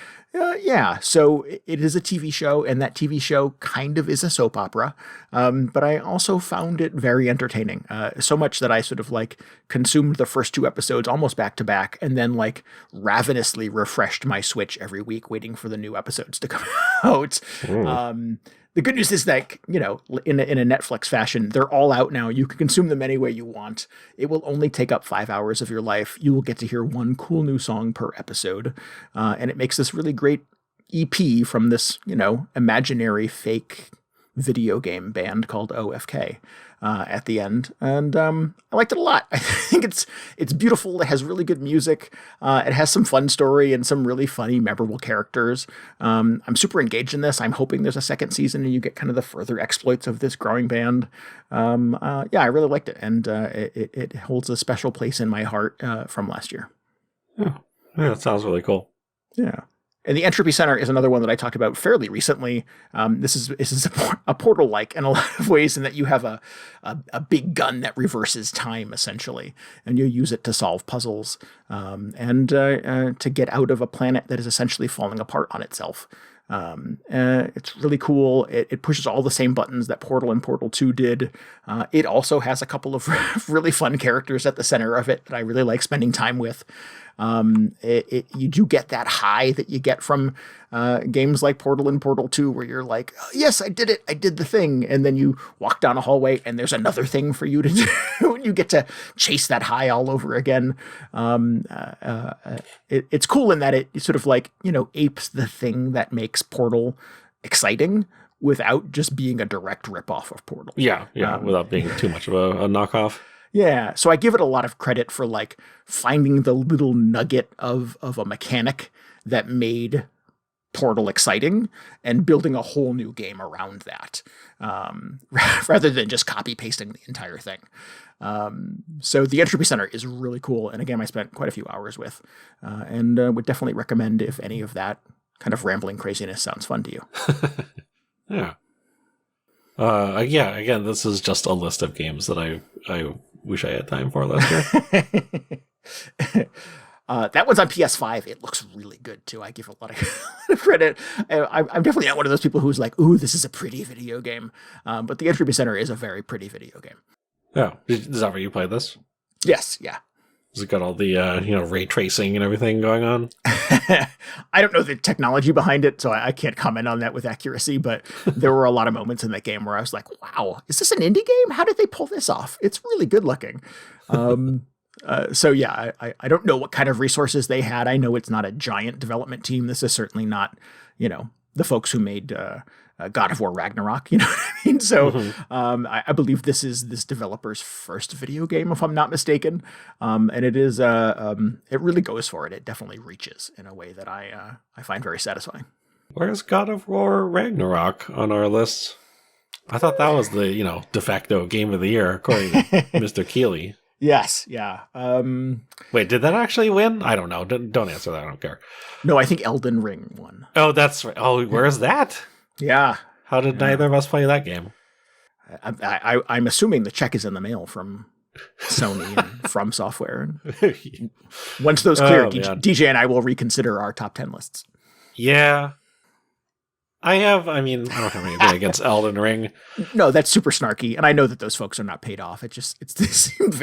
so it is a TV show, and that TV show kind of is a soap opera. But I also found it very entertaining. So much that I sort of like consumed the first 2 episodes almost back to back, and then like ravenously refreshed my Switch every week waiting for the new episodes to come out. The good news is that, in a Netflix fashion, they're all out now. You can consume them any way you want. It will only take up 5 hours of your life. You will get to hear one cool new song per episode. And it makes this really great EP from this, imaginary fake video game band called OFK at the end. And I liked it a lot. I think it's beautiful. It has really good music. It has some fun story and some really funny, memorable characters. I'm super engaged in this. I'm hoping there's a second season and you get kind of the further exploits of this growing band. I really liked it. And it holds a special place in my heart from last year. Yeah, that sounds really cool. Yeah. And the Entropy Centre is another one that I talked about fairly recently. This is a Portal-like in a lot of ways, in that you have a big gun that reverses time, essentially, and you use it to solve puzzles and to get out of a planet that is essentially falling apart on itself. It's really cool. It pushes all the same buttons that Portal and Portal 2 did. It also has a couple of really fun characters at the center of it that I really like spending time with. You do get that high that you get from games like Portal and Portal 2, where you're like, oh, yes, I did it. I did the thing. And then you walk down a hallway and there's another thing for you to do. And you get to chase that high all over again. It's cool in that it sort of like, apes the thing that makes Portal exciting without just being a direct ripoff of Portal. Yeah, without being too much of a knockoff. Yeah, so I give it a lot of credit for like finding the little nugget of a mechanic that made Portal exciting and building a whole new game around that, rather than just copy pasting the entire thing. So the Entropy Centre is really cool, and a game I spent quite a few hours with, and would definitely recommend if any of that kind of rambling craziness sounds fun to you. Yeah. Again, this is just a list of games that I wish I had time for, Lester. That one's on PS5. It looks really good, too. I give a lot of credit. I'm definitely not one of those people who's like, ooh, this is a pretty video game. But the Entropy Centre is a very pretty video game. Yeah. Is that where you play this? Yes, yeah. Has it got all the ray tracing and everything going on? I don't know the technology behind it, so I can't comment on that with accuracy, but there were a lot of moments in that game where I was like, wow, is this an indie game? How did they pull this off? It's really good looking. So yeah, I don't know what kind of resources they had. I know it's not a giant development team. This is certainly not, the folks who made God of War Ragnarok, you know what I mean? So I believe this is this developer's first video game, if I'm not mistaken. And it is, it really goes for it. It definitely reaches in a way that I find very satisfying. Where's God of War Ragnarok on our list? I thought that was the, de facto game of the year, according to Mr. Keeley. Yes, yeah. Wait, did that actually win? I don't know. Don't answer that. I don't care. No, I think Elden Ring won. Oh, that's right. Oh, where's that? Yeah. How did neither of us play that game? I'm assuming the check is in the mail from Sony and From Software. Once those clear, DJ and I will reconsider our top 10 lists. Yeah. I don't have anything against Elden Ring. No, that's super snarky, and I know that those folks are not paid off. It seemed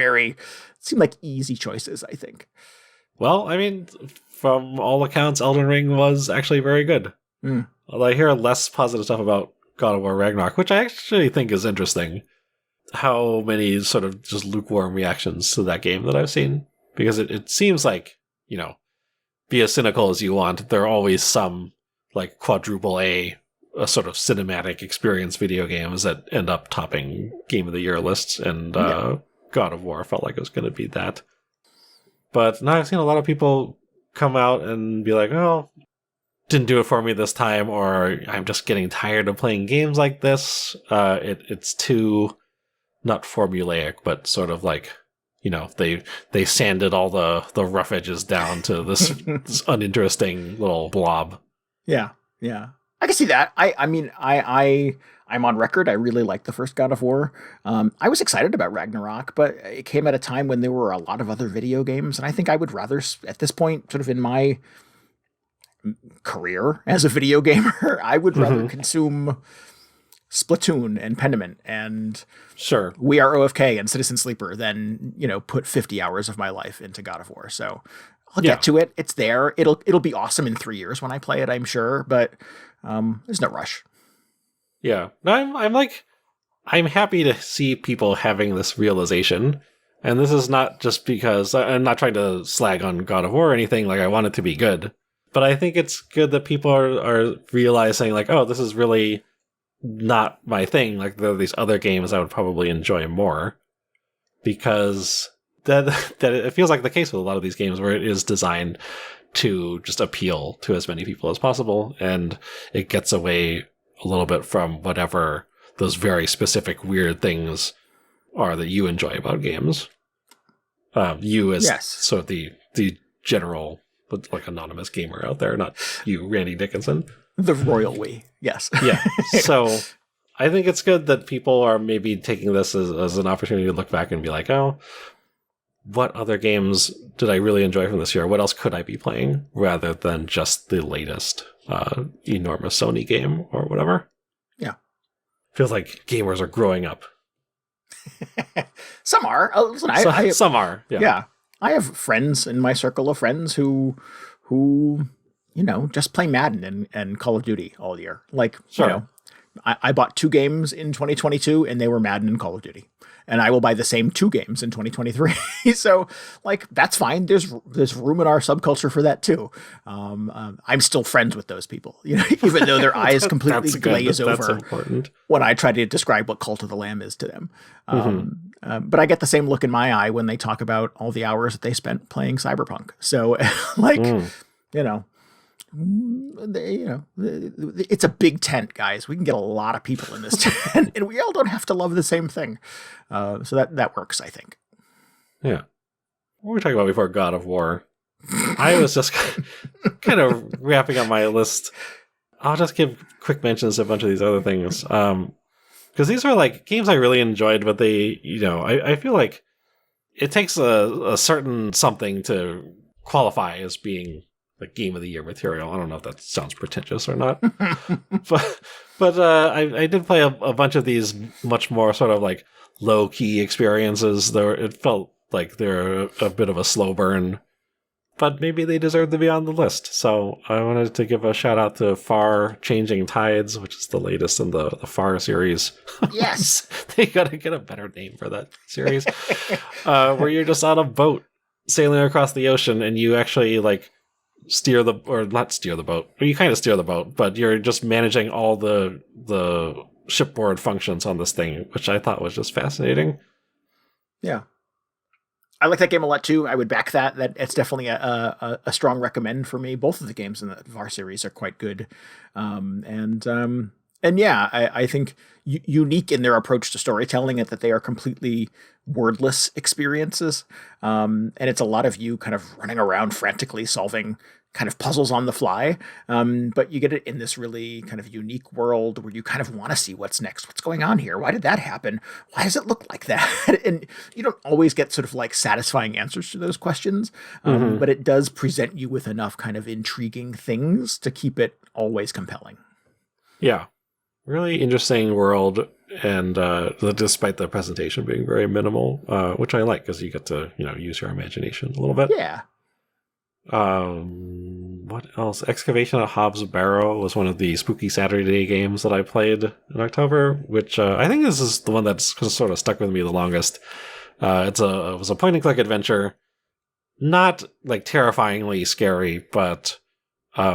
like easy choices, I think. Well, from all accounts, Elden Ring was actually very good. Although I hear less positive stuff about God of War Ragnarok, which I actually think is interesting. How many sort of just lukewarm reactions to that game that I've seen. Because it seems like, be as cynical as you want, there are always some like quadruple A sort of cinematic experience video games that end up topping Game of the Year lists, and God of War felt like it was going to be that. But now I've seen a lot of people come out and be like, oh, didn't do it for me this time, or I'm just getting tired of playing games like this. It's too, not formulaic, but sort of like, they sanded all the rough edges down to this uninteresting little blob. Yeah. I can see that. I'm on record. I really liked the first God of War. I was excited about Ragnarok, but it came at a time when there were a lot of other video games, and I think I would rather, at this point, sort of in my career as a video gamer, I would rather consume Splatoon and Pentiment and We Are OFK and Citizen Sleeper than, put 50 hours of my life into God of War. So I'll get to it. It's there. It'll be awesome in 3 years when I play it, I'm sure, but there's no rush. Yeah. I'm happy to see people having this realization. And this is not just because I'm not trying to slag on God of War or anything. Like, I want it to be good. But I think it's good that people are realizing, like, oh, this is really not my thing. Like, there are these other games I would probably enjoy more. Because that it feels like the case with a lot of these games where it is designed to just appeal to as many people as possible, and it gets away a little bit from whatever those very specific weird things are that you enjoy about games. You as sort of the general, like, anonymous gamer out there, not you, Randy Dickinson. The royal we, yes. Yeah, so I think it's good that people are maybe taking this as an opportunity to look back and be like, oh, what other games did I really enjoy from this year? What else could I be playing? Rather than just the latest enormous Sony game or whatever. Yeah. Feels like gamers are growing up. Some are. Listen, some are. Yeah. Yeah. I have friends in my circle of friends who just play Madden and Call of Duty all year. Like, I bought 2 games in 2022 and they were Madden and Call of Duty. And I will buy the same 2 games in 2023. So, like, that's fine. There's room in our subculture for that too. I'm still friends with those people, even though their eyes completely glaze over when I try to describe what Cult of the Lamb is to them. But I get the same look in my eye when they talk about all the hours that they spent playing Cyberpunk. So, like, It's a big tent, guys. We can get a lot of people in this tent, and we all don't have to love the same thing. So that works, I think. Yeah. What were we talking about before God of War? I was just kind of wrapping up my list. I'll just give quick mentions to a bunch of these other things. Because these are like games I really enjoyed, but they, I feel like it takes a certain something to qualify as being like Game of the Year material. I don't know if that sounds pretentious or not. but I did play a bunch of these much more sort of like low-key experiences. It felt like they're a bit of a slow burn, but maybe they deserve to be on the list. So I wanted to give a shout out to Far Changing Tides, which is the latest in the Far series. Yes. They gotta get a better name for that series. Where you're just on a boat sailing across the ocean and you actually like not steer the boat. You kind of steer the boat, but you're just managing all the shipboard functions on this thing, which I thought was just fascinating. Yeah. I like that game a lot too. I would back that. It's definitely a strong recommend for me. Both of the games in the VAR series are quite good. And yeah, I think unique in their approach to storytelling it that they are completely wordless experiences. And it's a lot of you kind of running around frantically solving kind of puzzles on the fly. But you get it in this really kind of unique world where you kind of want to see what's next. What's going on here? Why did that happen? Why does it look like that? And you don't always get sort of like satisfying answers to those questions. But it does present you with enough kind of intriguing things to keep it always compelling. Yeah. Really interesting world, and despite the presentation being very minimal, which I like because you get to use your imagination a little bit. Yeah. What else? Excavation at Hobbs Barrow was one of the Spooky Saturday games that I played in October, which I think this is the one that's sort of stuck with me the longest. It was a point-and-click adventure, not like terrifyingly scary, but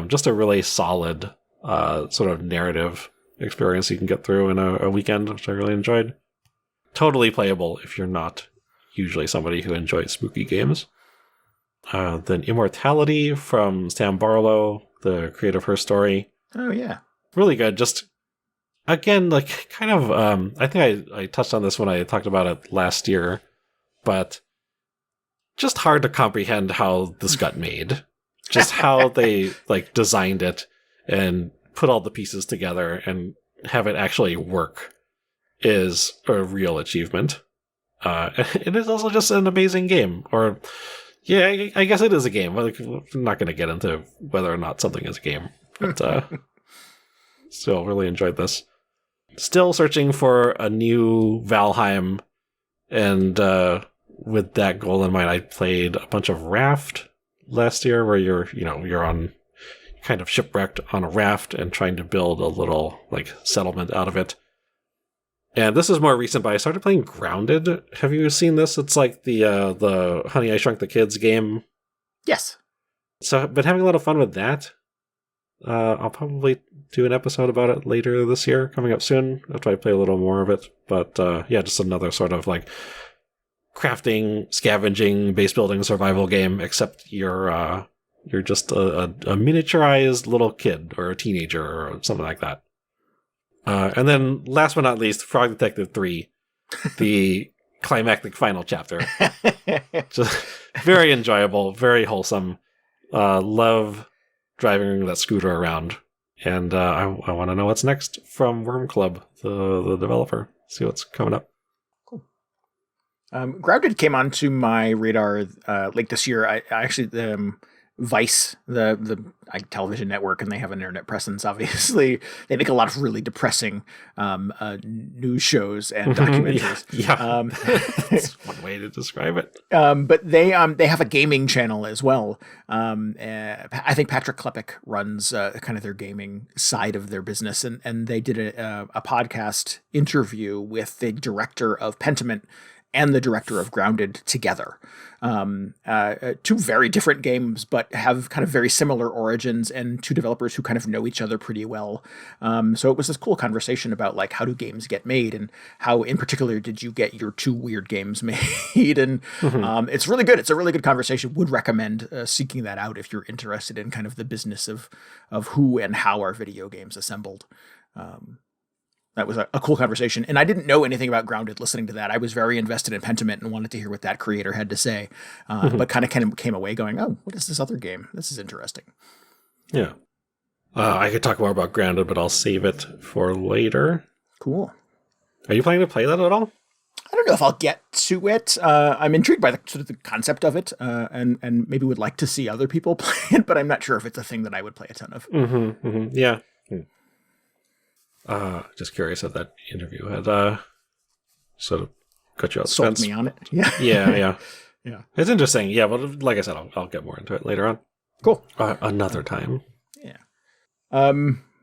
just a really solid sort of narrative experience you can get through in a weekend, which I really enjoyed. Totally playable if you're not usually somebody who enjoys spooky games. Then Immortality from Sam Barlow, the creator of Her Story. Oh, yeah. Really good. Just, again, like, kind of, I think I touched on this when I talked about it last year, but just hard to comprehend how this got made. Just how they, like, designed it and put all the pieces together and have it actually work is a real achievement. It is also just an amazing game. Or, yeah, I guess it is a game. Like, I'm not going to get into whether or not something is a game. But still really enjoyed this. Still searching for a new Valheim. And with that goal in mind, I played a bunch of Raft last year where you're on kind of shipwrecked on a raft and trying to build a little like settlement out of it. And this is more recent, but I started playing Grounded. Have you seen this? It's like the Honey, I Shrunk the Kids game. Yes. So I've been having a lot of fun with that. I'll probably do an episode about it later this year, coming up soon, after I play a little more of it. But yeah, just another sort of like crafting, scavenging, base building survival game, except you're just a miniaturized little kid or a teenager or something like that. And then last but not least, Frog Detective 3, the climactic final chapter. Just very enjoyable, very wholesome. Love driving that scooter around. And I want to know what's next from Worm Club, the developer. See what's coming up. Cool. Grounded came onto my radar late this year. I actually... Vice, the television network, and they have an internet presence, obviously. They make a lot of really depressing news shows and documentaries. Yeah. That's one way to describe it. But they have a gaming channel as well. I think Patrick Klepek runs kind of their gaming side of their business, and they did a podcast interview with the director of Pentiment and the director of Grounded together. Two very different games, but have kind of very similar origins, and two developers who kind of know each other pretty well. So it was this cool conversation about like, how do games get made, and how in particular did you get your two weird games made? And it's really good. It's a really good conversation. Would recommend seeking that out if you're interested in kind of the business of who and how are video games assembled. That was a cool conversation. And I didn't know anything about Grounded listening to that. I was very invested in Pentiment and wanted to hear what that creator had to say, but kind of came away going, oh, what is this other game? This is interesting. Yeah. I could talk more about Grounded, but I'll save it for later. Cool. Are you planning to play that at all? I don't know if I'll get to it. I'm intrigued by the sort of the concept of it, and maybe would like to see other people play it, but I'm not sure if it's a thing that I would play a ton of. Yeah. Just curious if that interview had sort of got you out. Sold me on it. Yeah. Yeah. Yeah. It's interesting. Yeah, but like I said, I'll get more into it later on. Cool. Another time. Yeah.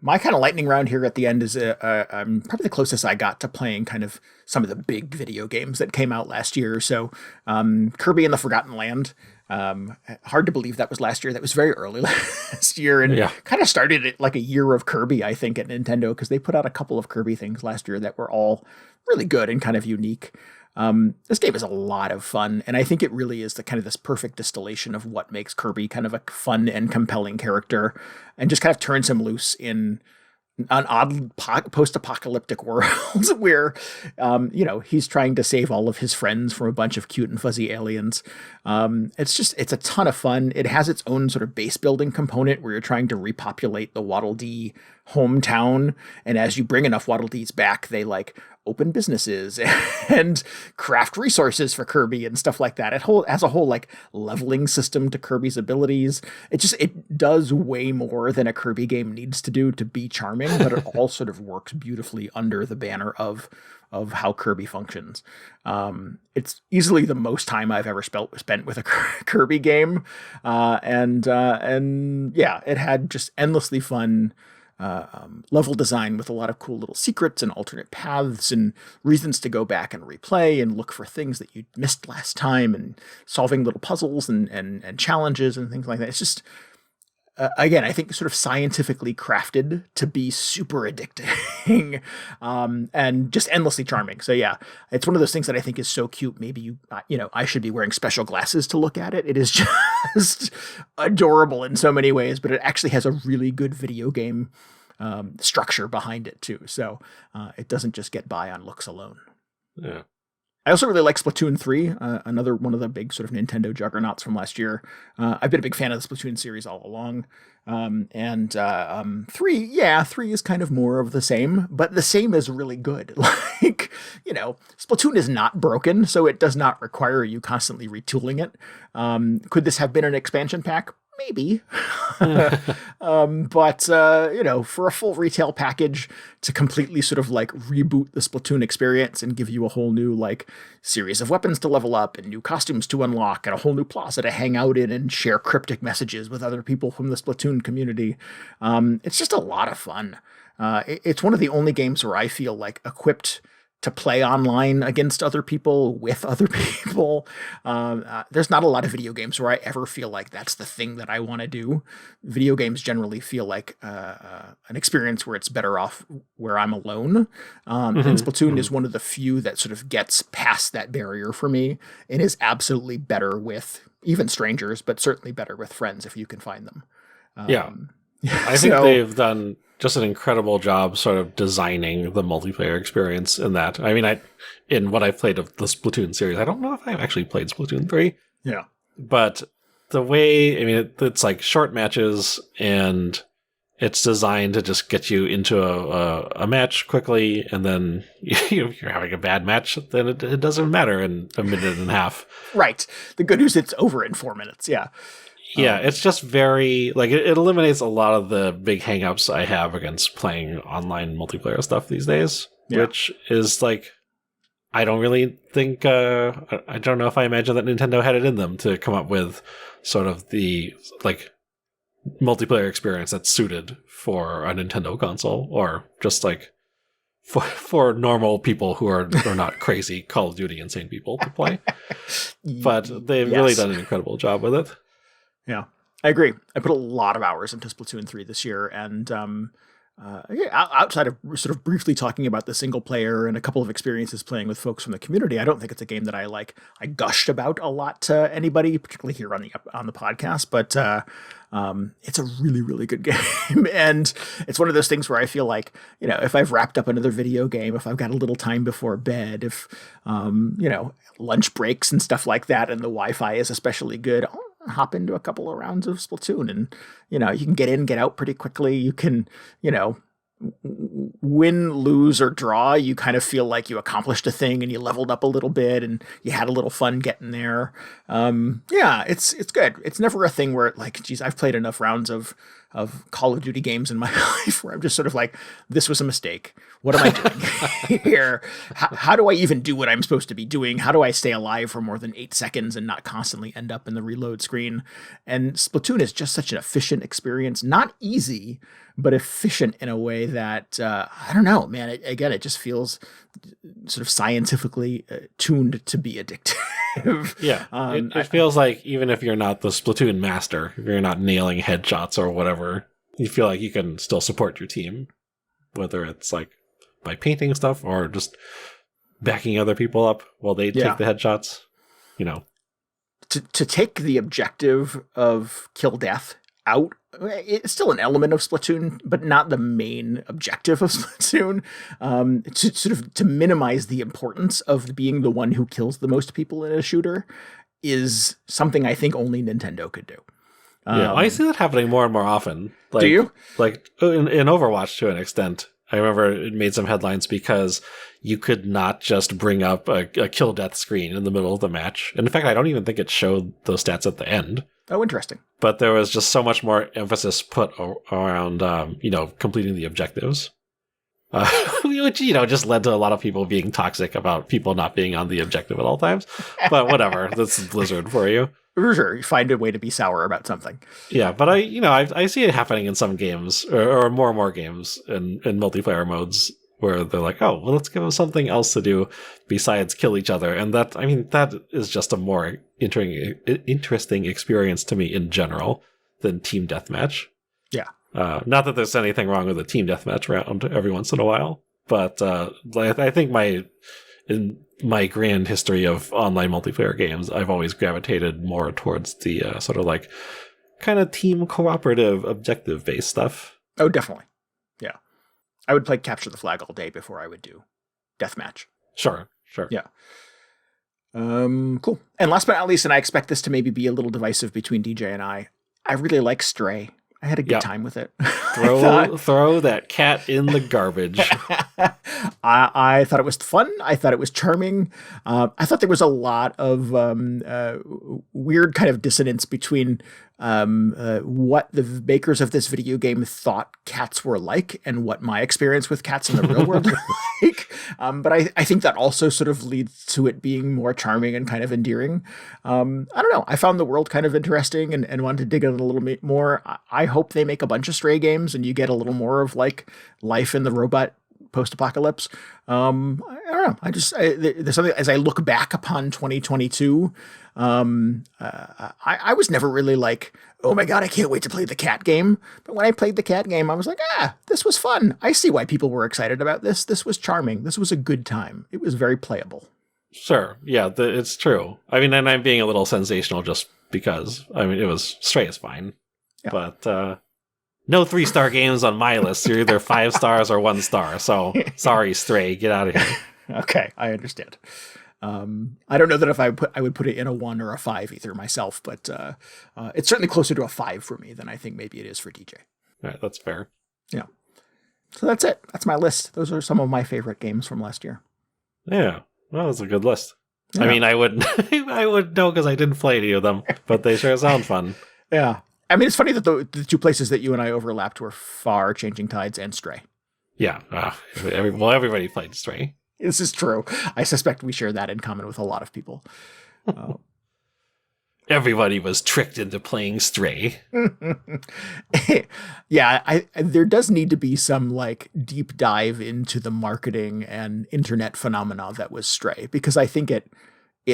My kind of lightning round here at the end is probably the closest I got to playing kind of some of the big video games that came out last year. So Kirby and the Forgotten Land. Hard to believe that was last year. That was very early last year, and kind of started it like a year of Kirby, I think, at Nintendo, because they put out a couple of Kirby things last year that were all really good and kind of unique. This game is a lot of fun, and I think it really is the kind of this perfect distillation of what makes Kirby kind of a fun and compelling character, and just kind of turns him loose in an odd post-apocalyptic world where, he's trying to save all of his friends from a bunch of cute and fuzzy aliens. It's a ton of fun. It has its own sort of base building component where you're trying to repopulate the Waddle Dee hometown. And as you bring enough Waddle Dees back, they like open businesses and craft resources for Kirby and stuff like that. It has a whole like leveling system to Kirby's abilities. It does way more than a Kirby game needs to do to be charming, but it all sort of works beautifully under the banner of how Kirby functions. It's easily the most time I've ever spent with a Kirby game. And it had just endlessly fun level design with a lot of cool little secrets and alternate paths and reasons to go back and replay and look for things that you missed last time, and solving little puzzles and challenges and things like that. It's just, again, I think sort of scientifically crafted to be super addicting and just endlessly charming. So yeah, it's one of those things that I think is so cute. Maybe I should be wearing special glasses to look at it. It is just adorable in so many ways, but it actually has a really good video game structure behind it too. So it doesn't just get by on looks alone. Yeah. I also really like Splatoon 3, another one of the big sort of Nintendo juggernauts from last year. I've been a big fan of the Splatoon series all along. 3 is kind of more of the same, but the same is really good. Like, Splatoon is not broken, so it does not require you constantly retooling it. Could this have been an expansion pack? Maybe. But for a full retail package to completely sort of like reboot the Splatoon experience and give you a whole new like series of weapons to level up and new costumes to unlock and a whole new plaza to hang out in and share cryptic messages with other people from the Splatoon community. It's just a lot of fun. It's one of the only games where I feel like equipped to play online against other people, with other people. There's not a lot of video games where I ever feel like that's the thing that I want to do. Video games generally feel like an experience where it's better off where I'm alone. And Splatoon is one of the few that sort of gets past that barrier for me and is absolutely better with even strangers, but certainly better with friends if you can find them. I think they've done just an incredible job sort of designing the multiplayer experience in that. I mean, in what I've played of the Splatoon series, I don't know if I've actually played Splatoon 3. Yeah. But the way, it's like short matches, and it's designed to just get you into a match quickly, and then you're having a bad match, then it doesn't matter in a minute and a half. Right. The good news, it's over in 4 minutes. Yeah. Yeah, it's just very, like, it eliminates a lot of the big hangups I have against playing online multiplayer stuff these days, which is, like, I don't really think, I don't know if I imagine that Nintendo had it in them to come up with sort of the, like, multiplayer experience that's suited for a Nintendo console, or just, like, for normal people who are not crazy Call of Duty insane people to play. But they've really done an incredible job with it. Yeah, I agree. I put a lot of hours into Splatoon 3 this year, and outside of sort of briefly talking about the single player and a couple of experiences playing with folks from the community, I don't think it's a game that I gushed about a lot to anybody, particularly here on the podcast. But it's a really, really good game, and it's one of those things where I feel like, if I've wrapped up another video game, if I've got a little time before bed, if lunch breaks and stuff like that, and the Wi-Fi is especially good, I'll hop into a couple of rounds of Splatoon, and you can get in, get out pretty quickly. You can, win, lose, or draw. You kind of feel like you accomplished a thing and you leveled up a little bit and you had a little fun getting there. It's good. It's never a thing where geez, I've played enough rounds of Call of Duty games in my life where I'm just sort of like, this was a mistake. What am I doing here? How do I even do what I'm supposed to be doing? How do I stay alive for more than 8 seconds and not constantly end up in the reload screen? And Splatoon is just such an efficient experience. Not easy, but efficient in a way that, I don't know, man. It just feels sort of scientifically tuned to be addictive. Yeah, it feels like even if you're not the Splatoon master, if you're not nailing headshots or whatever, you feel like you can still support your team, whether it's like by painting stuff or just backing other people up while they take the headshots. To take the objective of kill death out, it's still an element of Splatoon, but not the main objective of Splatoon. To minimize the importance of being the one who kills the most people in a shooter is something I think only Nintendo could do. I see that happening more and more often. Do you? Like in Overwatch to an extent. I remember it made some headlines because you could not just bring up a kill death screen in the middle of the match. And in fact, I don't even think it showed those stats at the end. Oh, interesting. But there was just so much more emphasis put around, completing the objectives. Which, just led to a lot of people being toxic about people not being on the objective at all times. But whatever, that's Blizzard for you. For sure, you find a way to be sour about something. Yeah, but I see it happening in some games, or more and more games in multiplayer modes, where they're like, oh, well, let's give them something else to do besides kill each other. And that is just a more interesting experience to me in general than team deathmatch. Yeah. Not that there's anything wrong with a team deathmatch round every once in a while, but I think in my grand history of online multiplayer games, I've always gravitated more towards the sort of like kind of team cooperative objective based stuff. Oh, definitely. Yeah. I would play Capture the Flag all day before I would do Deathmatch. Sure. Yeah. Cool. And last but not least, and I expect this to maybe be a little divisive between DJ and I really like Stray. I had a good time with it. Throw that cat in the garbage. I thought it was fun. I thought it was charming. I thought there was a lot of weird kind of dissonance between what the makers of this video game thought cats were like and what my experience with cats in the real world are like. But I think that also sort of leads to it being more charming and kind of endearing. I don't know. I found the world kind of interesting and wanted to dig in a little bit more. I hope they make a bunch of Stray games and you get a little more of like life in the robot post-apocalypse. I don't know. There's something as I look back upon 2022. I was never really like, oh my God, I can't wait to play the cat game. But when I played the cat game, I was like, this was fun. I see why people were excited about this. This was charming. This was a good time. It was very playable. Sure. Yeah, it's true. I mean, and I'm being a little sensational just because. I mean, it was Stray is fine. Yeah. But no 3-star games on my list. You're either 5 stars or 1 star. So sorry, Stray, get out of here. Okay, I understand. I don't know that if I would put it in a 1 or a 5 either myself, but it's certainly closer to a 5 for me than I think maybe it is for DJ. All right, that's fair. Yeah. So that's it. That's my list. Those are some of my favorite games from last year. Yeah. Well, that's a good list. Yeah. I mean, I wouldn't know because I didn't play any of them, but they sure sound fun. Yeah. I mean, it's funny that the two places that you and I overlapped were Far, Changing Tides, and Stray. Yeah. Everybody played Stray. This is true. I suspect we share that in common with a lot of people. everybody was tricked into playing Stray. Yeah, there does need to be some like deep dive into the marketing and internet phenomena that was Stray, because I think it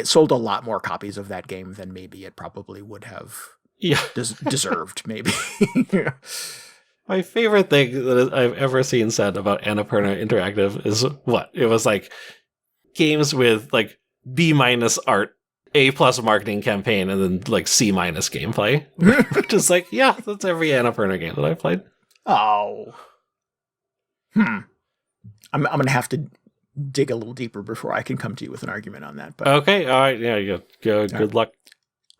sold a lot more copies of that game than maybe it probably would have deserved, maybe. My favorite thing that I've ever seen said about Annapurna Interactive is what? It was like games with like B- art, A+ marketing campaign, and then like C- gameplay. Just like, yeah, that's every Annapurna game that I played. Oh. I'm going to have to dig a little deeper before I can come to you with an argument on that. But okay, all right, yeah, you go. Good luck.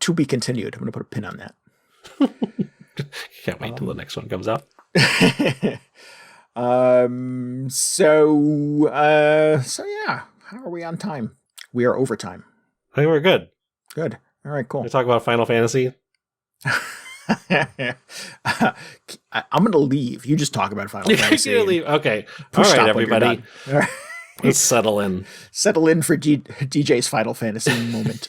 To be continued. I'm going to put a pin on that. Can't wait till the next one comes out. So yeah, how are we on time? We are over time. I think we're good. Good. All right, cool. We talk about Final Fantasy. I'm going to leave. You just talk about Final Fantasy. Leave. Okay. All right, everybody. Let's settle in. Settle in for DJ's Final Fantasy moment.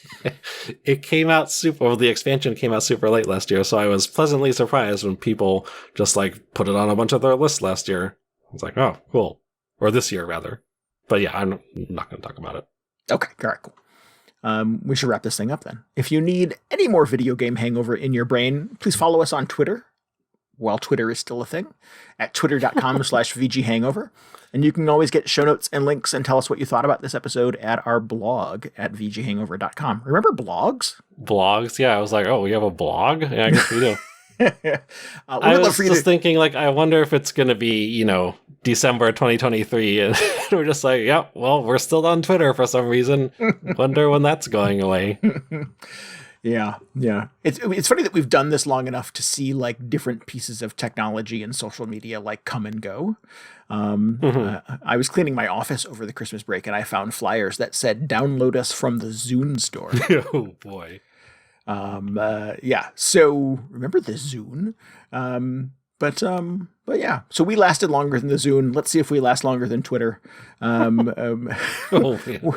It came out the expansion came out super late last year, so I was pleasantly surprised when people just like put it on a bunch of their lists last year. I was like, oh, cool. Or this year, rather. But yeah, I'm not going to talk about it. Okay, all right, cool. We should wrap this thing up then. If you need any more video game hangover in your brain, please follow us on Twitter, while Twitter is still a thing, at twitter.com/VGHangover. And you can always get show notes and links and tell us what you thought about this episode at our blog at VGHangover.com. Remember blogs? Blogs? Yeah, I was like, oh, we have a blog? Yeah, I guess we do. I was just thinking, like, I wonder if it's going to be, December 2023. And we're just like, yeah, well, we're still on Twitter for some reason. Wonder when that's going away. Yeah. It's funny that we've done this long enough to see like different pieces of technology and social media like come and go. I was cleaning my office over the Christmas break and I found flyers that said, download us from the Zune store. Oh boy. Yeah. So remember the Zune? But yeah, so we lasted longer than the Zune. Let's see if we last longer than Twitter. Oh, yeah.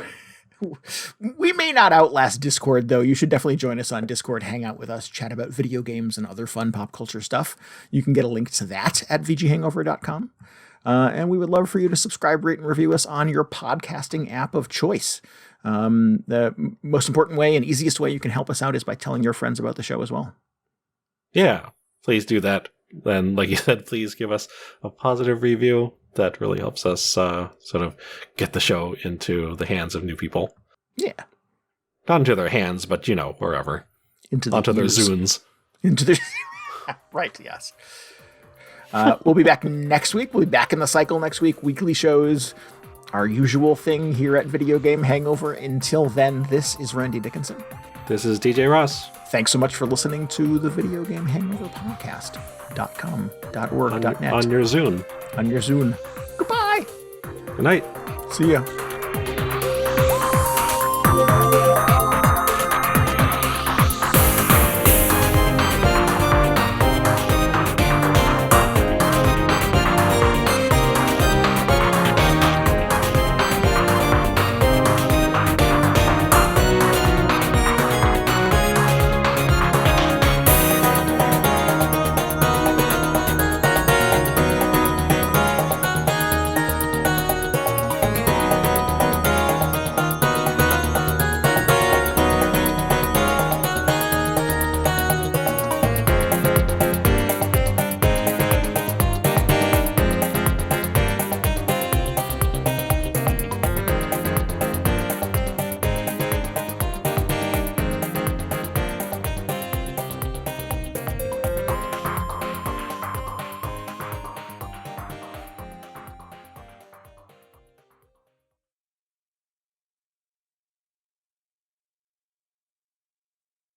We may not outlast Discord, though. You should definitely join us on Discord, hang out with us, chat about video games and other fun pop culture stuff. You can get a link to that at VGHangover.com. And we would love for you to subscribe, rate, and review us on your podcasting app of choice. The most important way and easiest way you can help us out is by telling your friends about the show as well. Yeah, please do that. Then, like you said, please give us a positive review. That really helps us sort of get the show into the hands of new people. Yeah. Not into their hands, but, wherever. Onto their Zunes. Into their... Right, yes. We'll be back next week. We'll be back in the cycle next week. Weekly shows, our usual thing here at Video Game Hangover. Until then, this is Randy Dickinson. This is DJ Ross. Thanks so much for listening to the Video Game Hangover podcast.com.org.net. On your Zune. On your Zune. Goodbye. Good night. See ya.